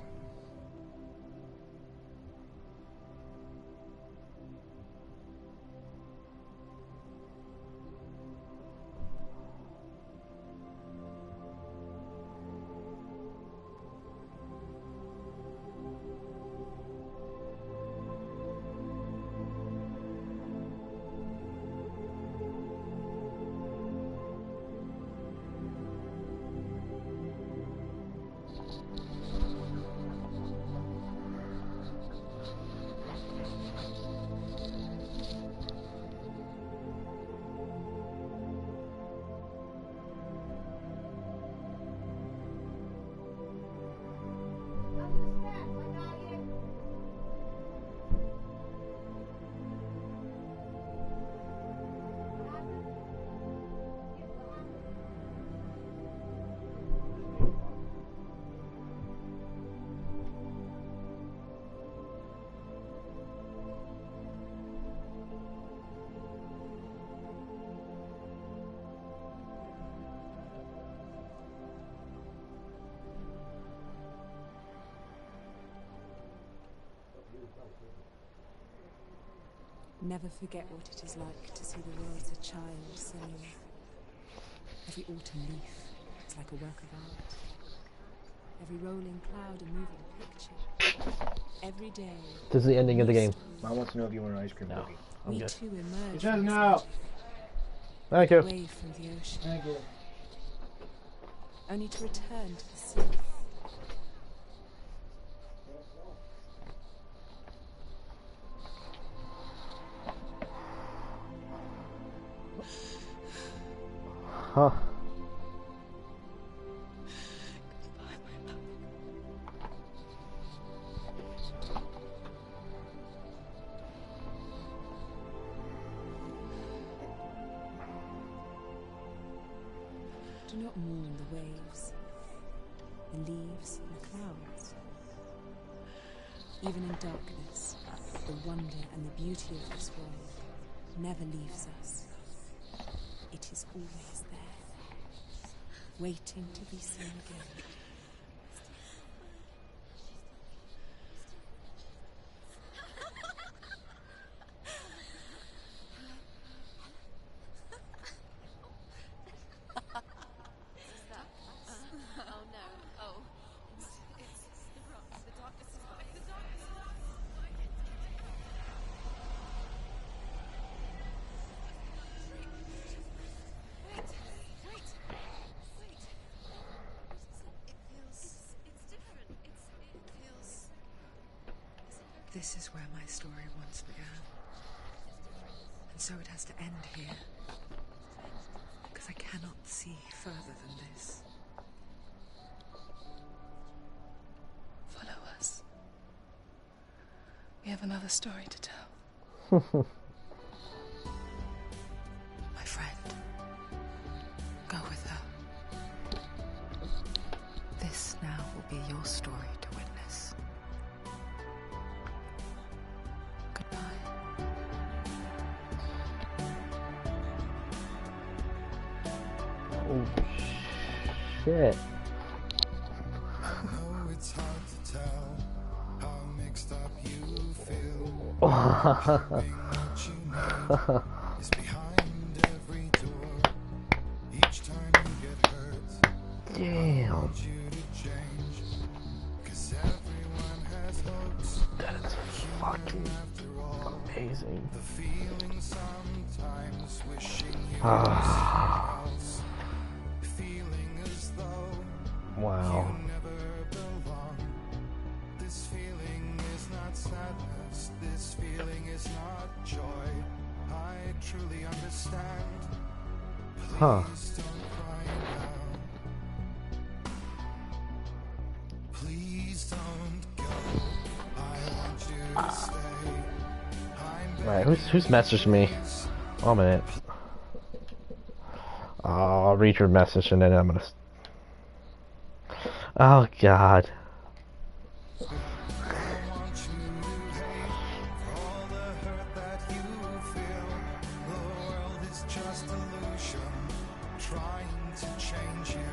Never forget what it is like to see the world as a child, Senua. Every autumn leaf is like a work of art. Every rolling cloud a moving picture. Every day. This is the ending of the game. Mom wants to know if you want an ice cream No. cookie. I'm We good. too emerge He says from this no. magic, Thank you. away from the ocean, Thank you. only to return to the sea. Huh. Do not mourn the waves, the leaves, and the clouds. Even in darkness, the wonder and the beauty of this world never leaves us. It is always there, waiting to be seen again. This is where my story once began. And so it has to end here. Because I cannot see further than this. Follow us. We have another story to tell. My friend, go with her. This now will be your story to witness. Goodbye. Oh, shit. I know it's hard to tell how mixed up you feel. Everything that you need is behind every door. Each time you get hurt, I Damn. want you to change. 'Cause everyone has hopes. That is fucking After all, amazing. the feeling sometimes wishing you were somewhere else. Feeling as though Wow. you never belong. This feeling is not sadness. This feeling is not joy. I truly understand. Huh. Please don't cry now. Please don't go. I want you to stay. I'm Alright, who's messaged me? Oh, a minute. I'll read your message and then I'm gonna. Oh, God. trying to change you.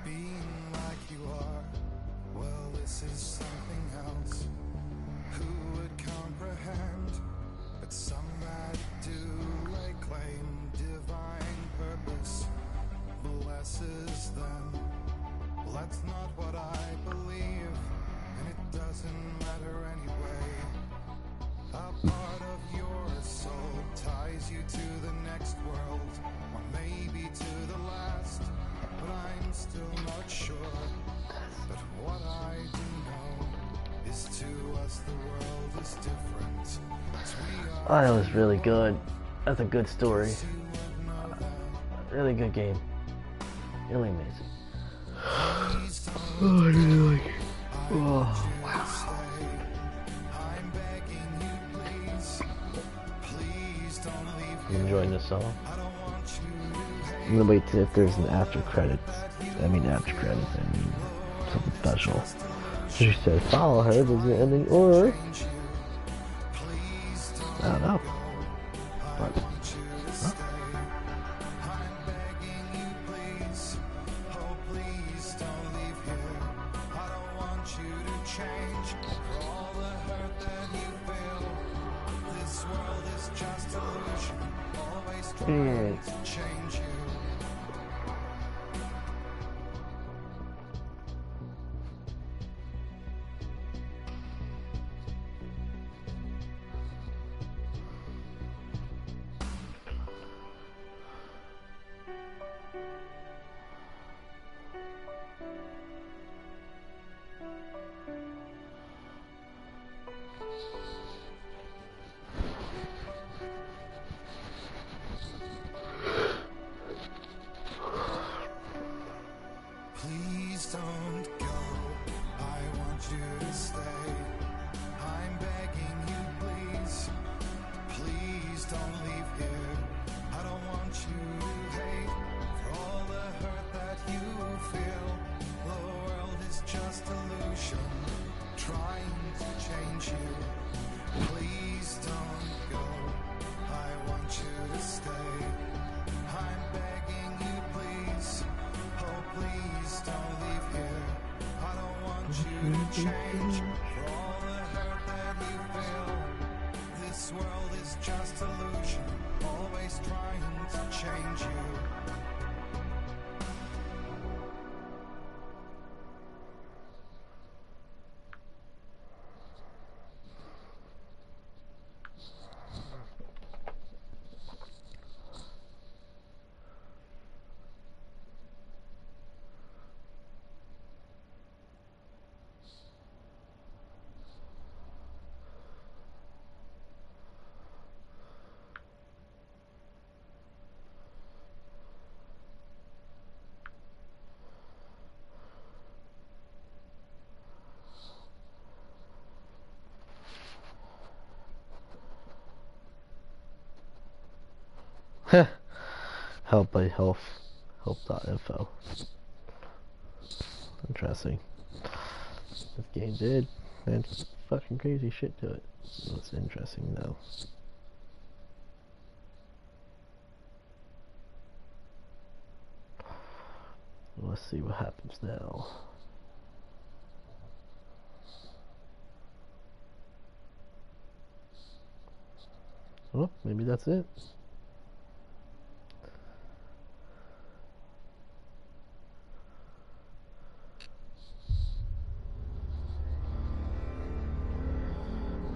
Being like you are, well, this is something else. Who would comprehend? But some that do lay claim divine purpose blesses them. Well, that's not what I believe, and it doesn't matter anyway. A part of your soul ties you to the next world, or maybe to the last, but I'm still not sure. But what I do know is to us the world is different. Oh, that was really good. That's a good story. Really good game. Really amazing. Oh, I really like it. Oh, wow. I'm enjoying this song. I'm gonna wait till if there's an after credits. I mean after credits, I mean something special. She said follow her, there's an ending, or I don't know. But huh? Please don't leave here. I don't want you to trying to change you. Please don't go, I want you to stay. I'm begging you, please. Please don't leave here. I don't want you to hate for all the hurt that you feel. The world is just illusion, trying to change you. Please don't go, I want you to stay. I'm begging you, please. Oh, please don't leave here. I don't want you to change for all the hurt that you feel. This world is just illusion, always trying to change you. Hellblade help.info. Interesting. This game did and fucking crazy shit to it. That's interesting though. Let's see what happens now. Oh, maybe that's it.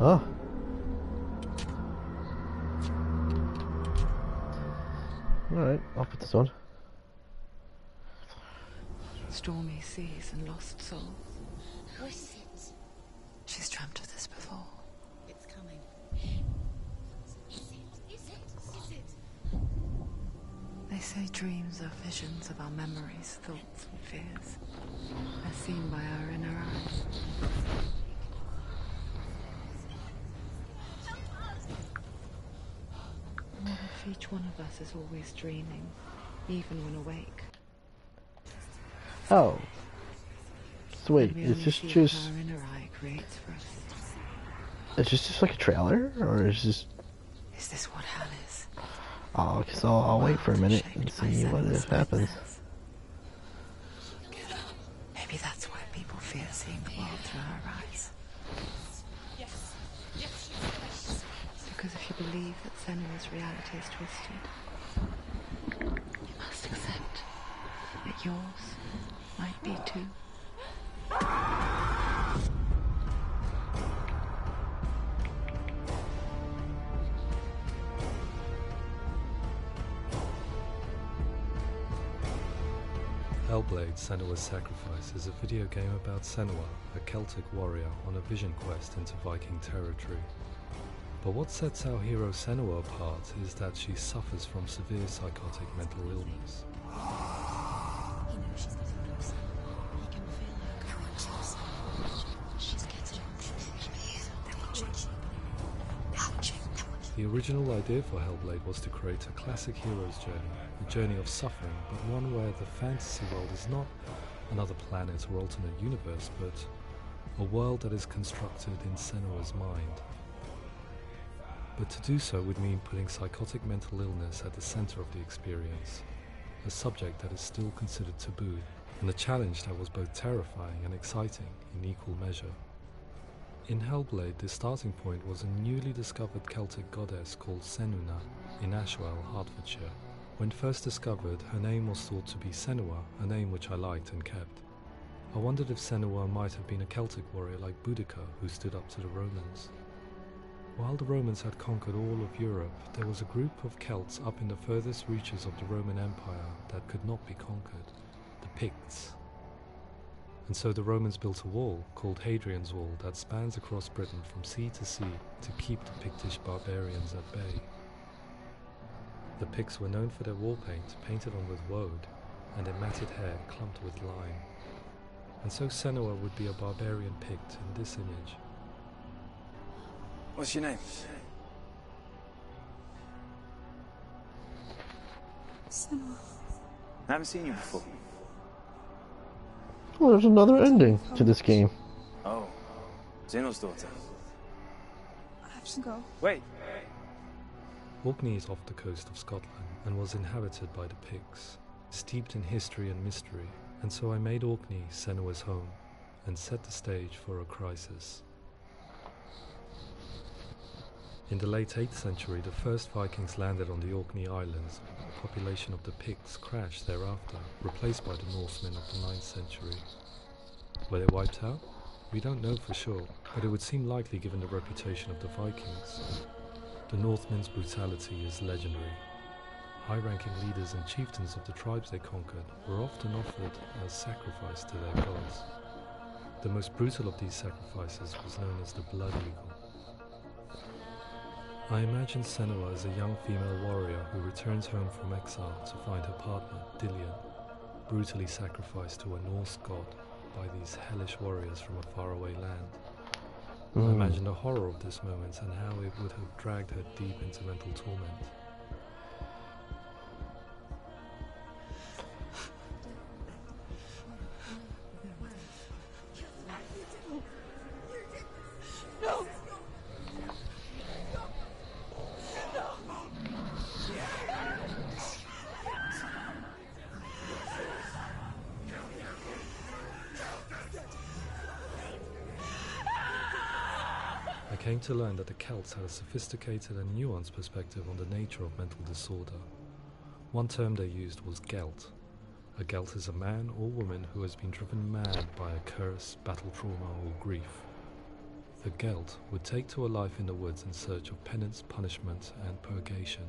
Oh. Alright, I'll put this on. Stormy seas and lost souls. Who is it? She's dreamt of this before. It's coming. Is it? Is it? They say dreams are visions of our memories, thoughts and fears, as seen by our inner eyes. What if each one of us is always dreaming, even when awake? Oh. Sweet. We It's only just see just what our inner eye creates for us. it's just like a trailer, or is this? Is this what hell is? Oh, because I'll wait for a minute and see what happens. Maybe that's why people fear seeing the world through our eyes. Because if you believe that Senua's reality is twisted, you must accept that yours might be too. Hellblade: Senua's Sacrifice is a video game about Senua, a Celtic warrior on a vision quest into Viking territory. But what sets our hero Senua apart is that she suffers from severe psychotic mental illness. You know she's getting closer. He can feel her coming closer. She's getting closer. They're watching. The original idea for Hellblade was to create a classic hero's journey, a journey of suffering, but one where the fantasy world is not another planet or alternate universe, but a world that is constructed in Senua's mind. But to do so would mean putting psychotic mental illness at the center of the experience, a subject that is still considered taboo, and a challenge that was both terrifying and exciting in equal measure. In Hellblade, the starting point was a newly discovered Celtic goddess called Senua in Ashwell, Hertfordshire. When first discovered, her name was thought to be Senua, a name which I liked and kept. I wondered if Senua might have been a Celtic warrior like Boudica who stood up to the Romans. While the Romans had conquered all of Europe, there was a group of Celts up in the furthest reaches of the Roman Empire that could not be conquered, the Picts. And so the Romans built a wall, called Hadrian's Wall, that spans across Britain from sea to sea to keep the Pictish barbarians at bay. The Picts were known for their war paint, painted on with woad, and their matted hair clumped with lime. And so Senua would be a barbarian Pict in this image. What's your name? Senua. I haven't seen you before. Oh, there's another ending to this game. Oh, Zeno's daughter. I have to go. Wait. Orkney is off the coast of Scotland and was inhabited by the Picts, steeped in history and mystery, and so I made Orkney Senua's home and set the stage for a crisis. In the late 8th century, the first Vikings landed on the Orkney Islands. The population of the Picts crashed thereafter, replaced by the Northmen of the 9th century. Were they wiped out? We don't know for sure, but it would seem likely given the reputation of the Vikings. The Northmen's brutality is legendary. High-ranking leaders and chieftains of the tribes they conquered were often offered as sacrifice to their gods. The most brutal of these sacrifices was known as the Blood Eagle. I imagine Senua as a young female warrior who returns home from exile to find her partner, Dillion, brutally sacrificed to a Norse god by these hellish warriors from a faraway land. I imagine the horror of this moment and how it would have dragged her deep into mental torment. I came to learn that the Celts had a sophisticated and nuanced perspective on the nature of mental disorder. One term they used was Gelt. A Gelt is a man or woman who has been driven mad by a curse, battle trauma, or grief. The Gelt would take to a life in the woods in search of penance, punishment, and purgation.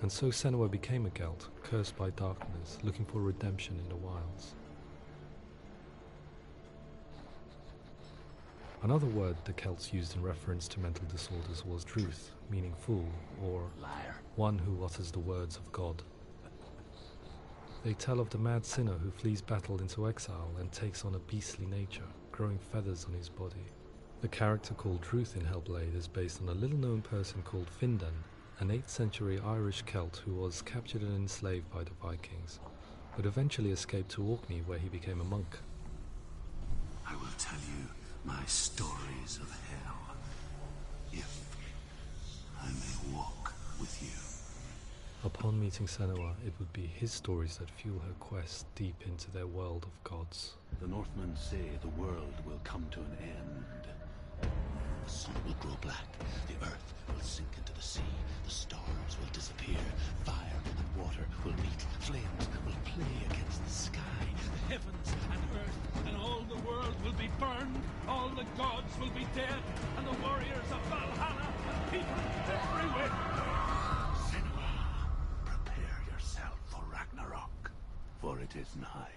And so Senua became a Gelt, cursed by darkness, looking for redemption in the wilds. Another word the Celts used in reference to mental disorders was druth, meaning fool, or liar, one who utters the words of God. They tell of the mad sinner who flees battle into exile and takes on a beastly nature, growing feathers on his body. The character called Druth in Hellblade is based on a little-known person called Findan, an 8th century Irish Celt who was captured and enslaved by the Vikings, but eventually escaped to Orkney where he became a monk. I will tell you my stories of hell, if I may walk with you. Upon meeting Senua, it would be his stories that fuel her quest deep into their world of gods. The Northmen say the world will come to an end. The sun will grow black, the earth will sink into the sea, the stars will disappear, fire and water will meet, flames will play against the sky, the heavens and earth and all the world will be burned, all the gods will be dead, and the warriors of Valhalla, people everywhere. Senua, prepare yourself for Ragnarok, for it is nigh.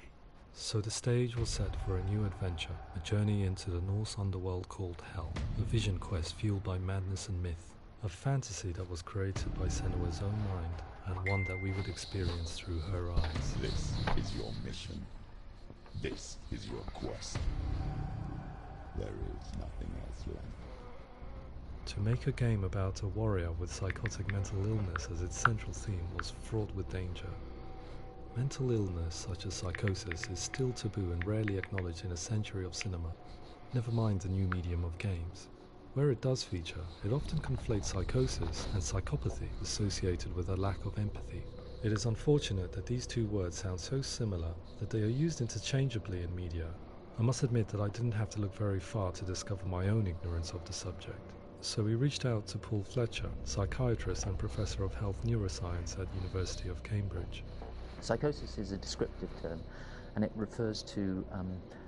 So the stage was set for a new adventure, a journey into the Norse underworld called Hell, a vision quest fueled by madness and myth, a fantasy that was created by Senua's own mind, and one that we would experience through her eyes. This is your mission. This is your quest. There is nothing else left. To make a game about a warrior with psychotic mental illness as its central theme was fraught with danger. Mental illness, such as psychosis, is still taboo and rarely acknowledged in a century of cinema, never mind the new medium of games. Where it does feature, it often conflates psychosis and psychopathy associated with a lack of empathy. It is unfortunate that these two words sound so similar that they are used interchangeably in media, I must admit that I didn't have to look very far to discover my own ignorance of the subject. So we reached out to Paul Fletcher, psychiatrist and professor of health neuroscience at University of Cambridge. Psychosis is a descriptive term, and it refers to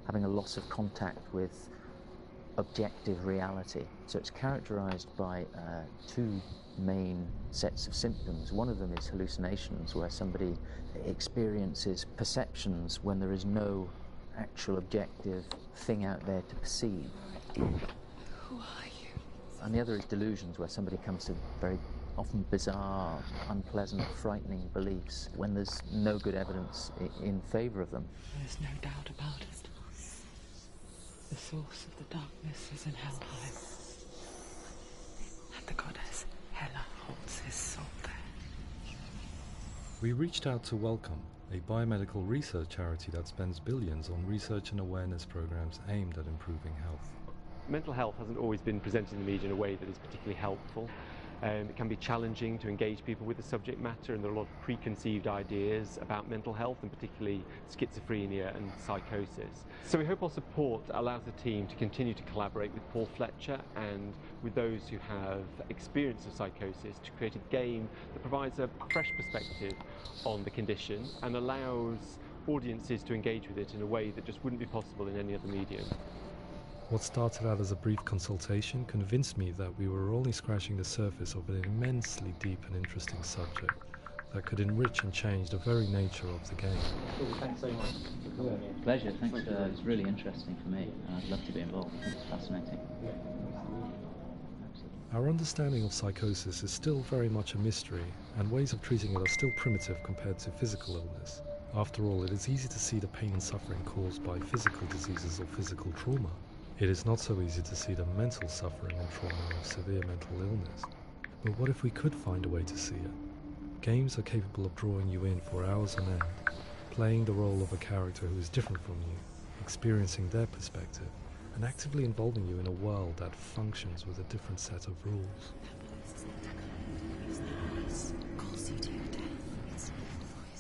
having a loss of contact with objective reality. So it's characterized by two main sets of symptoms. One of them is hallucinations, where somebody experiences perceptions when there is no actual objective thing out there to perceive. Who are you? And the other is delusions, where somebody comes to very often bizarre, unpleasant, frightening beliefs when there's no good evidence in favour of them. There's no doubt about it. The source of the darkness is in Helheim, and the goddess Hela holds his soul there. We reached out to Welcome, a biomedical research charity that spends billions on research and awareness programs aimed at improving health. Mental health hasn't always been presented in the media in a way that is particularly helpful. It can be challenging to engage people with the subject matter, and there are a lot of preconceived ideas about mental health, and particularly schizophrenia and psychosis. So we hope our support allows the team to continue to collaborate with Paul Fletcher and with those who have experience of psychosis to create a game that provides a fresh perspective on the condition and allows audiences to engage with it in a way that just wouldn't be possible in any other medium. What started out as a brief consultation convinced me that we were only scratching the surface of an immensely deep and interesting subject that could enrich and change the very nature of the game. Thanks so much. Pleasure, thanks. It's really interesting for me. I'd love to be involved. It's fascinating. Our understanding of psychosis is still very much a mystery, and ways of treating it are still primitive compared to physical illness. After all, it is easy to see the pain and suffering caused by physical diseases or physical trauma. It is not so easy to see the mental suffering and trauma of severe mental illness. But what if we could find a way to see it? Games are capable of drawing you in for hours on end, playing the role of a character who is different from you, experiencing their perspective, and actively involving you in a world that functions with a different set of rules.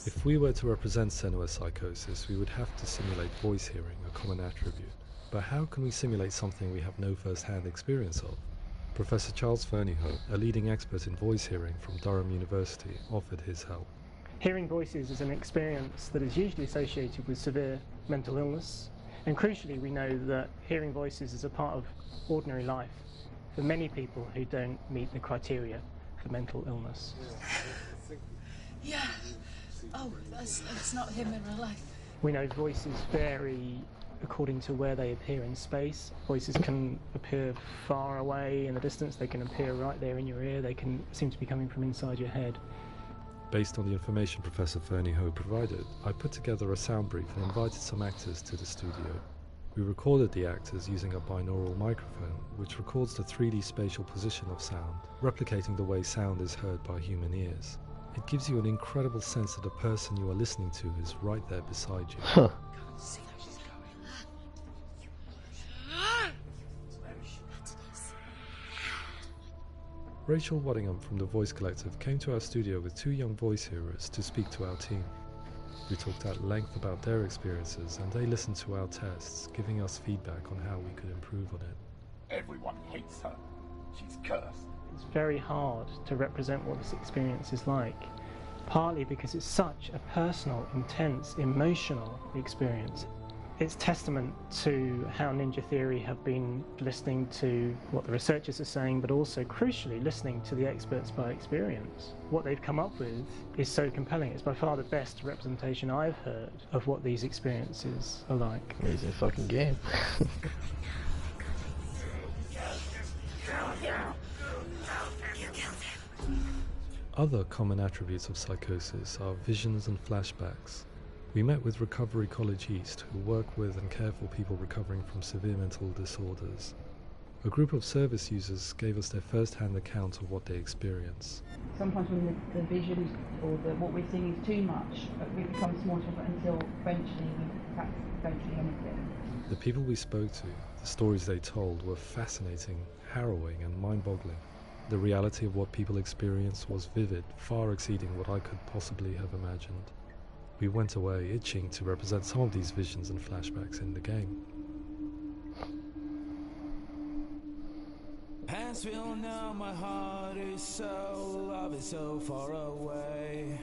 If we were to represent Senua's psychosis, we would have to simulate voice hearing, a common attribute. But how can we simulate something we have no first-hand experience of? Professor Charles Fernyhough, a leading expert in voice hearing from Durham University, offered his help. Hearing voices is an experience that is usually associated with severe mental illness, and crucially we know that hearing voices is a part of ordinary life for many people who don't meet the criteria for mental illness. Yeah. Oh, that's not him in real life. We know voices vary according to where they appear in space. Voices can appear far away in the distance, they can appear right there in your ear, they can seem to be coming from inside your head. Based on the information Professor Fernyhough provided, I put together a sound brief and invited some actors to the studio. We recorded the actors using a binaural microphone, which records the 3D spatial position of sound, replicating the way sound is heard by human ears. It gives you an incredible sense that the person you are listening to is right there beside you. Huh. Rachel Waddingham from the Voice Collective came to our studio with two young voice hearers to speak to our team. We talked at length about their experiences, and they listened to our tests, giving us feedback on how we could improve on it. Everyone hates her. She's cursed. It's very hard to represent what this experience is like, partly because it's such a personal, intense, emotional experience. It's testament to how Ninja Theory have been listening to what the researchers are saying, but also crucially listening to the experts by experience. What they've come up with is so compelling. It's by far the best representation I've heard of what these experiences are like. Amazing fucking game. Other common attributes of psychosis are visions and flashbacks. We met with Recovery College East, who work with and care for people recovering from severe mental disorders. A group of service users gave us their first-hand account of what they experience. Sometimes when the vision or what we're seeing is too much, we become small until eventually we perhaps don't see anything. The people we spoke to, the stories they told, were fascinating, harrowing and mind-boggling. The reality of what people experienced was vivid, far exceeding what I could possibly have imagined. We went away itching to represent some of these visions and flashbacks in the game. As we all know, my heart is so, love is so far away.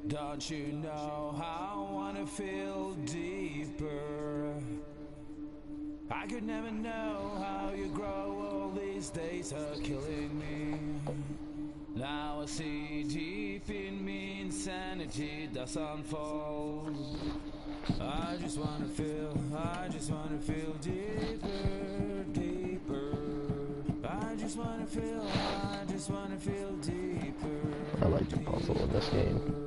Don't you know how I wanna feel deeper? I could never know how you grow, all these days are killing me. Now I see deep in me insanity does unfold. I just wanna feel deeper, deeper. I just wanna feel deeper. I like the puzzle in this game.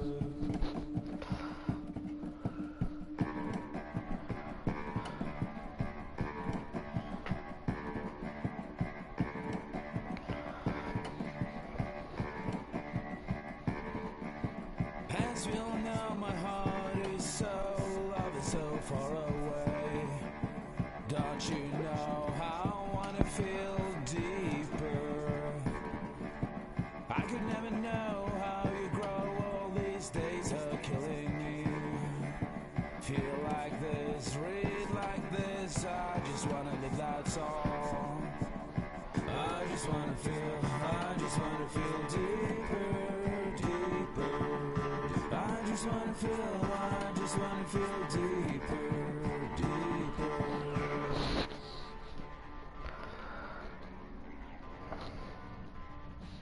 As we all know, my heart is so, love is so far away. Don't you know how I wanna feel deeper? I could never know how you grow, all these days are killing me. Feel like this, read like this, I just wanna live that song. I just wanna feel deeper, deeper. I just wanna feel deeper, deeper.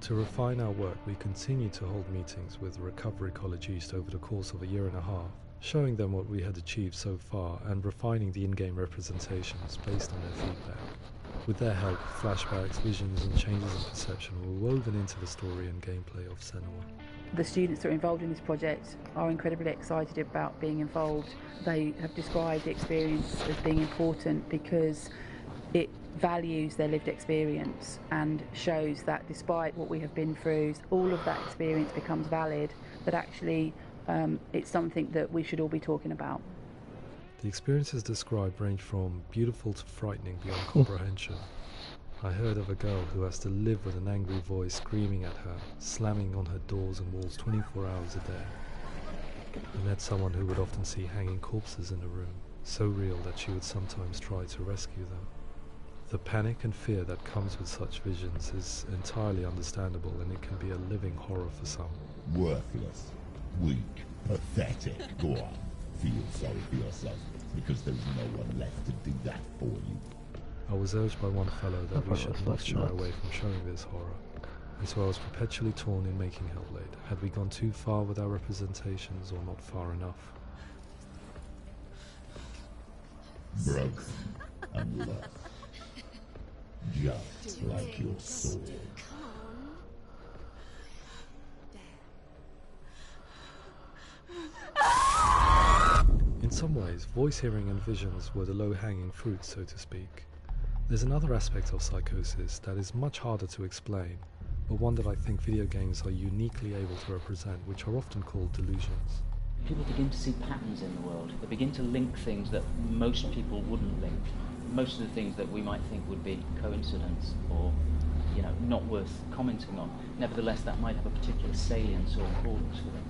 To refine our work, we continue to hold meetings with Recovery College East over the course of a year and a half, showing them what we had achieved so far and refining the in-game representations based on their feedback. With their help, flashbacks, visions and changes in perception were woven into the story and gameplay of Senua. The students that are involved in this project are incredibly excited about being involved. They have described the experience as being important because it values their lived experience and shows that despite what we have been through, all of that experience becomes valid, that actually it's something that we should all be talking about. The experiences described range from beautiful to frightening beyond comprehension. I heard of a girl who has to live with an angry voice screaming at her, slamming on her doors and walls 24 hours a day. I met someone who would often see hanging corpses in a room, so real that she would sometimes try to rescue them. The panic and fear that comes with such visions is entirely understandable, and it can be a living horror for some. Worthless, weak, pathetic. Go on, feel sorry for yourself, because there's no one left to do that for you. I was urged by one fellow that we should not shy away from showing this horror, and so I was perpetually torn in making Hellblade. Had we gone too far with our representations, or not far enough? Broken and lost, just like your soul. In some ways, voice hearing and visions were the low-hanging fruit, so to speak. There's another aspect of psychosis that is much harder to explain, but one that I think video games are uniquely able to represent, which are often called delusions. People begin to see patterns in the world. They begin to link things that most people wouldn't link. Most of the things that we might think would be coincidence or, not worth commenting on. Nevertheless, that might have a particular salience or importance for them.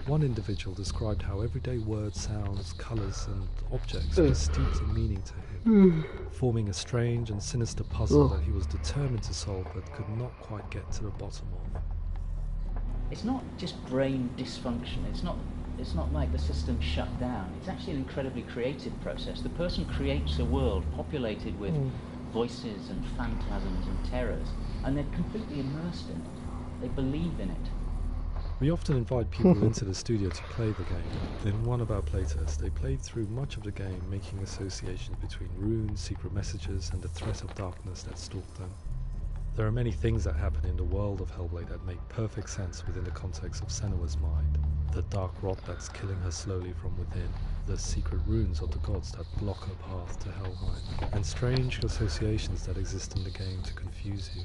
One individual described how everyday words, sounds, colours and objects were steeped in meaning to him, forming a strange and sinister puzzle that he was determined to solve but could not quite get to the bottom of. It's not just brain dysfunction. It's not like the system shut down. It's actually an incredibly creative process. The person creates a world populated with voices and phantasms and terrors, and they're completely immersed in it. They believe in it. We often invite people into the studio to play the game. In one of our playtests, they played through much of the game, making associations between runes, secret messages, and the threat of darkness that stalked them. There are many things that happen in the world of Hellblade that make perfect sense within the context of Senua's mind. The dark rot that's killing her slowly from within, the secret runes of the gods that block her path to Helheim, and strange associations that exist in the game to confuse you.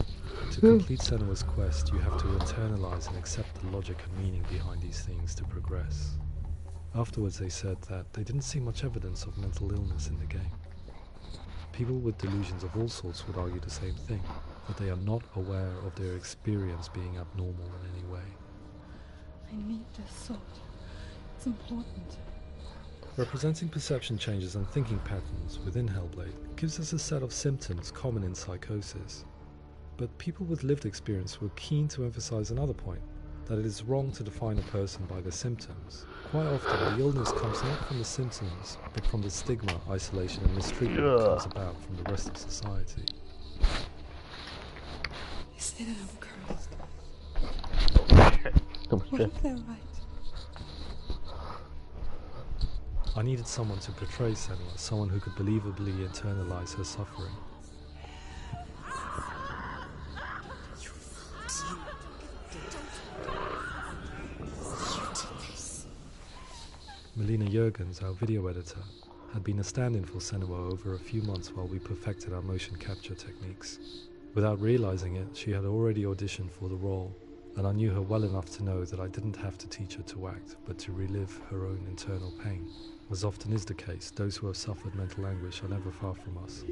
To complete Senua's quest, you have to internalize and accept the logic and meaning behind these things to progress. Afterwards they said that they didn't see much evidence of mental illness in the game. People with delusions of all sorts would argue the same thing, that they are not aware of their experience being abnormal in any way. I need this sword. It's important. Representing perception changes and thinking patterns within Hellblade gives us a set of symptoms common in psychosis. But people with lived experience were keen to emphasize another point, that it is wrong to define a person by their symptoms. Quite often, the illness comes not from the symptoms, but from the stigma, isolation and mistreatment that comes about from the rest of society. You say that I'm cursed. What if they're right? I needed someone to portray Senua, someone who could believably internalize her suffering. Melina Jurgens, our video editor, had been a stand-in for Senua over a few months while we perfected our motion capture techniques. Without realizing it, she had already auditioned for the role, and I knew her well enough to know that I didn't have to teach her to act, but to relive her own internal pain. As often is the case, those who have suffered mental anguish are never far from us.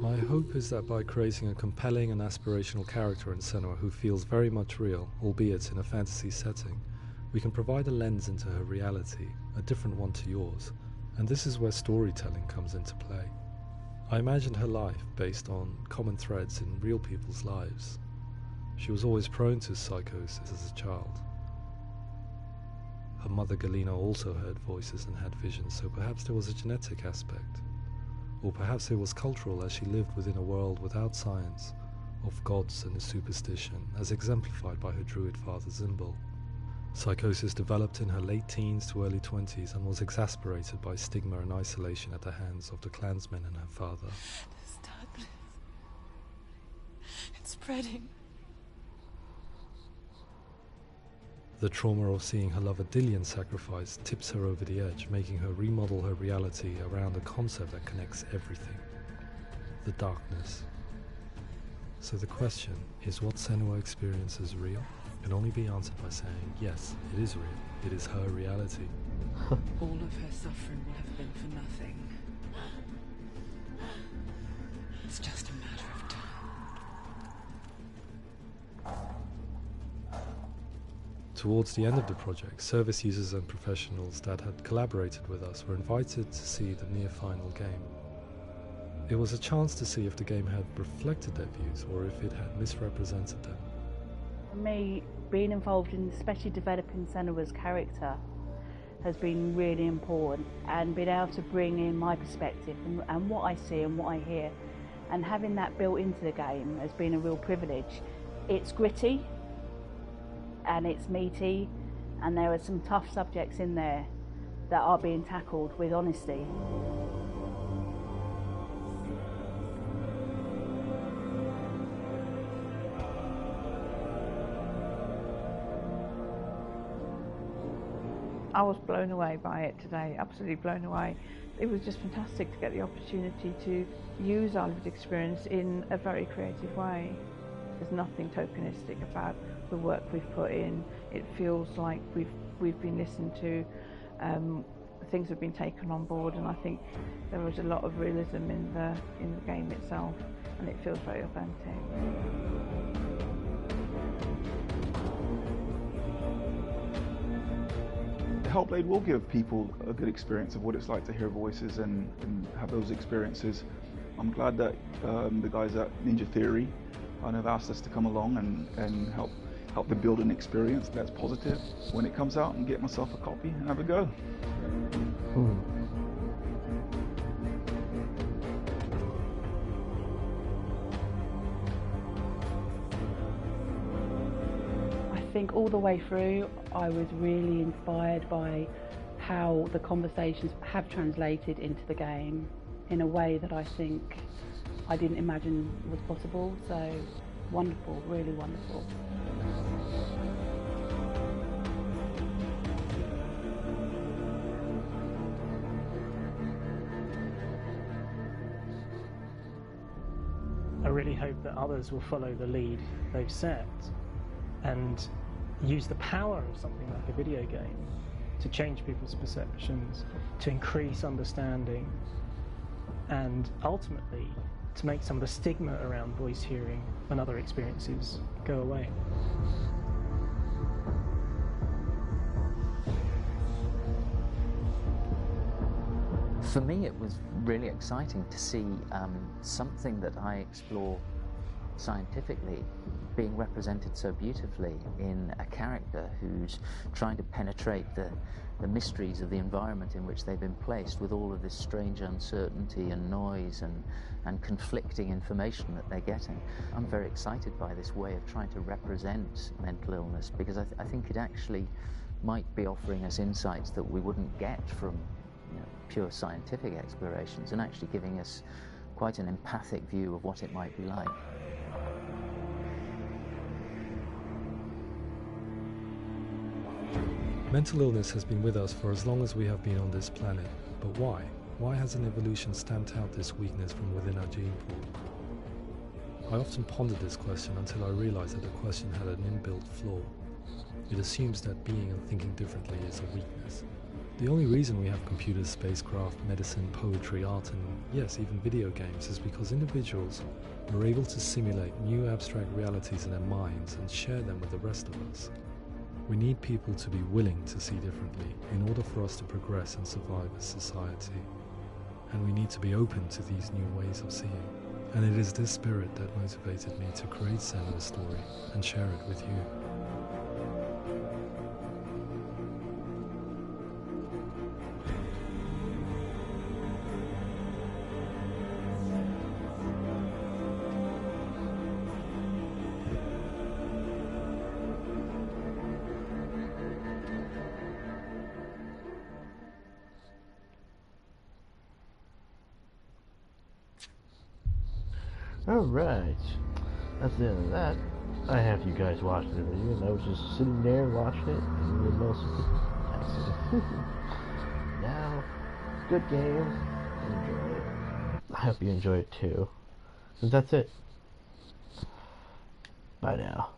My hope is that by creating a compelling and aspirational character in Senua who feels very much real, albeit in a fantasy setting, we can provide a lens into her reality, a different one to yours, and this is where storytelling comes into play. I imagined her life based on common threads in real people's lives. She was always prone to psychosis as a child. Her mother Galina also heard voices and had visions, so perhaps there was a genetic aspect. Or perhaps it was cultural, as she lived within a world without science, of gods and superstition, as exemplified by her druid father Zimbal. Psychosis developed in her late teens to early 20s and was exacerbated by stigma and isolation at the hands of the clansmen and her father. This darkness. It's spreading. The trauma of seeing her lover Dillian sacrificed tips her over the edge, making her remodel her reality around a concept that connects everything: the darkness. So the question, is what Senua experiences real? Can only be answered by saying, yes, it is real. It is her reality. All of her suffering will have been for nothing. It's just a matter of time. Towards the end of the project, service users and professionals that had collaborated with us were invited to see the near-final game. It was a chance to see if the game had reflected their views or if it had misrepresented them. For me, being involved in especially developing Senua's character has been really important, and being able to bring in my perspective and what I see and what I hear, and having that built into the game has been a real privilege. It's gritty and it's meaty, and there are some tough subjects in there that are being tackled with honesty. I was blown away by it today, absolutely blown away. It was just fantastic to get the opportunity to use our lived experience in a very creative way. There's nothing tokenistic about the work we've put in. It feels like we've been listened to, things have been taken on board, and I think there was a lot of realism in the game itself, and it feels very authentic. Hellblade will give people a good experience of what it's like to hear voices and have those experiences. I'm glad that the guys at Ninja Theory have asked us to come along and help them build an experience that's positive when it comes out, and get myself a copy and have a go. I think all the way through I was really inspired by how the conversations have translated into the game in a way that I think I didn't imagine was possible. So wonderful, really wonderful. I really hope that others will follow the lead they've set and use the power of something like a video game to change people's perceptions, to increase understanding, and ultimately to make some of the stigma around voice hearing and other experiences go away. For me, it was really exciting to see something that I explore scientifically being represented so beautifully in a character who's trying to penetrate the mysteries of the environment in which they've been placed, with all of this strange uncertainty and noise and conflicting information that they're getting. I'm very excited by this way of trying to represent mental illness, because I think it actually might be offering us insights that we wouldn't get from pure scientific explorations, and actually giving us quite an empathic view of what it might be like. Mental illness has been with us for as long as we have been on this planet, but why? Why hasn't evolution stamped out this weakness from within our gene pool? I often pondered this question until I realized that the question had an inbuilt flaw. It assumes that being and thinking differently is a weakness. The only reason we have computers, spacecraft, medicine, poetry, art, and yes, even video games is because individuals are able to simulate new abstract realities in their minds and share them with the rest of us. We need people to be willing to see differently in order for us to progress and survive as society. And we need to be open to these new ways of seeing. And it is this spirit that motivated me to create Senua's story and share it with you. Alright, that's the end of that. I have you guys watch the video, and I was just sitting there watching it, and then most of it. Now, good game. Enjoy it. I hope you enjoy it too. And that's it. Bye now.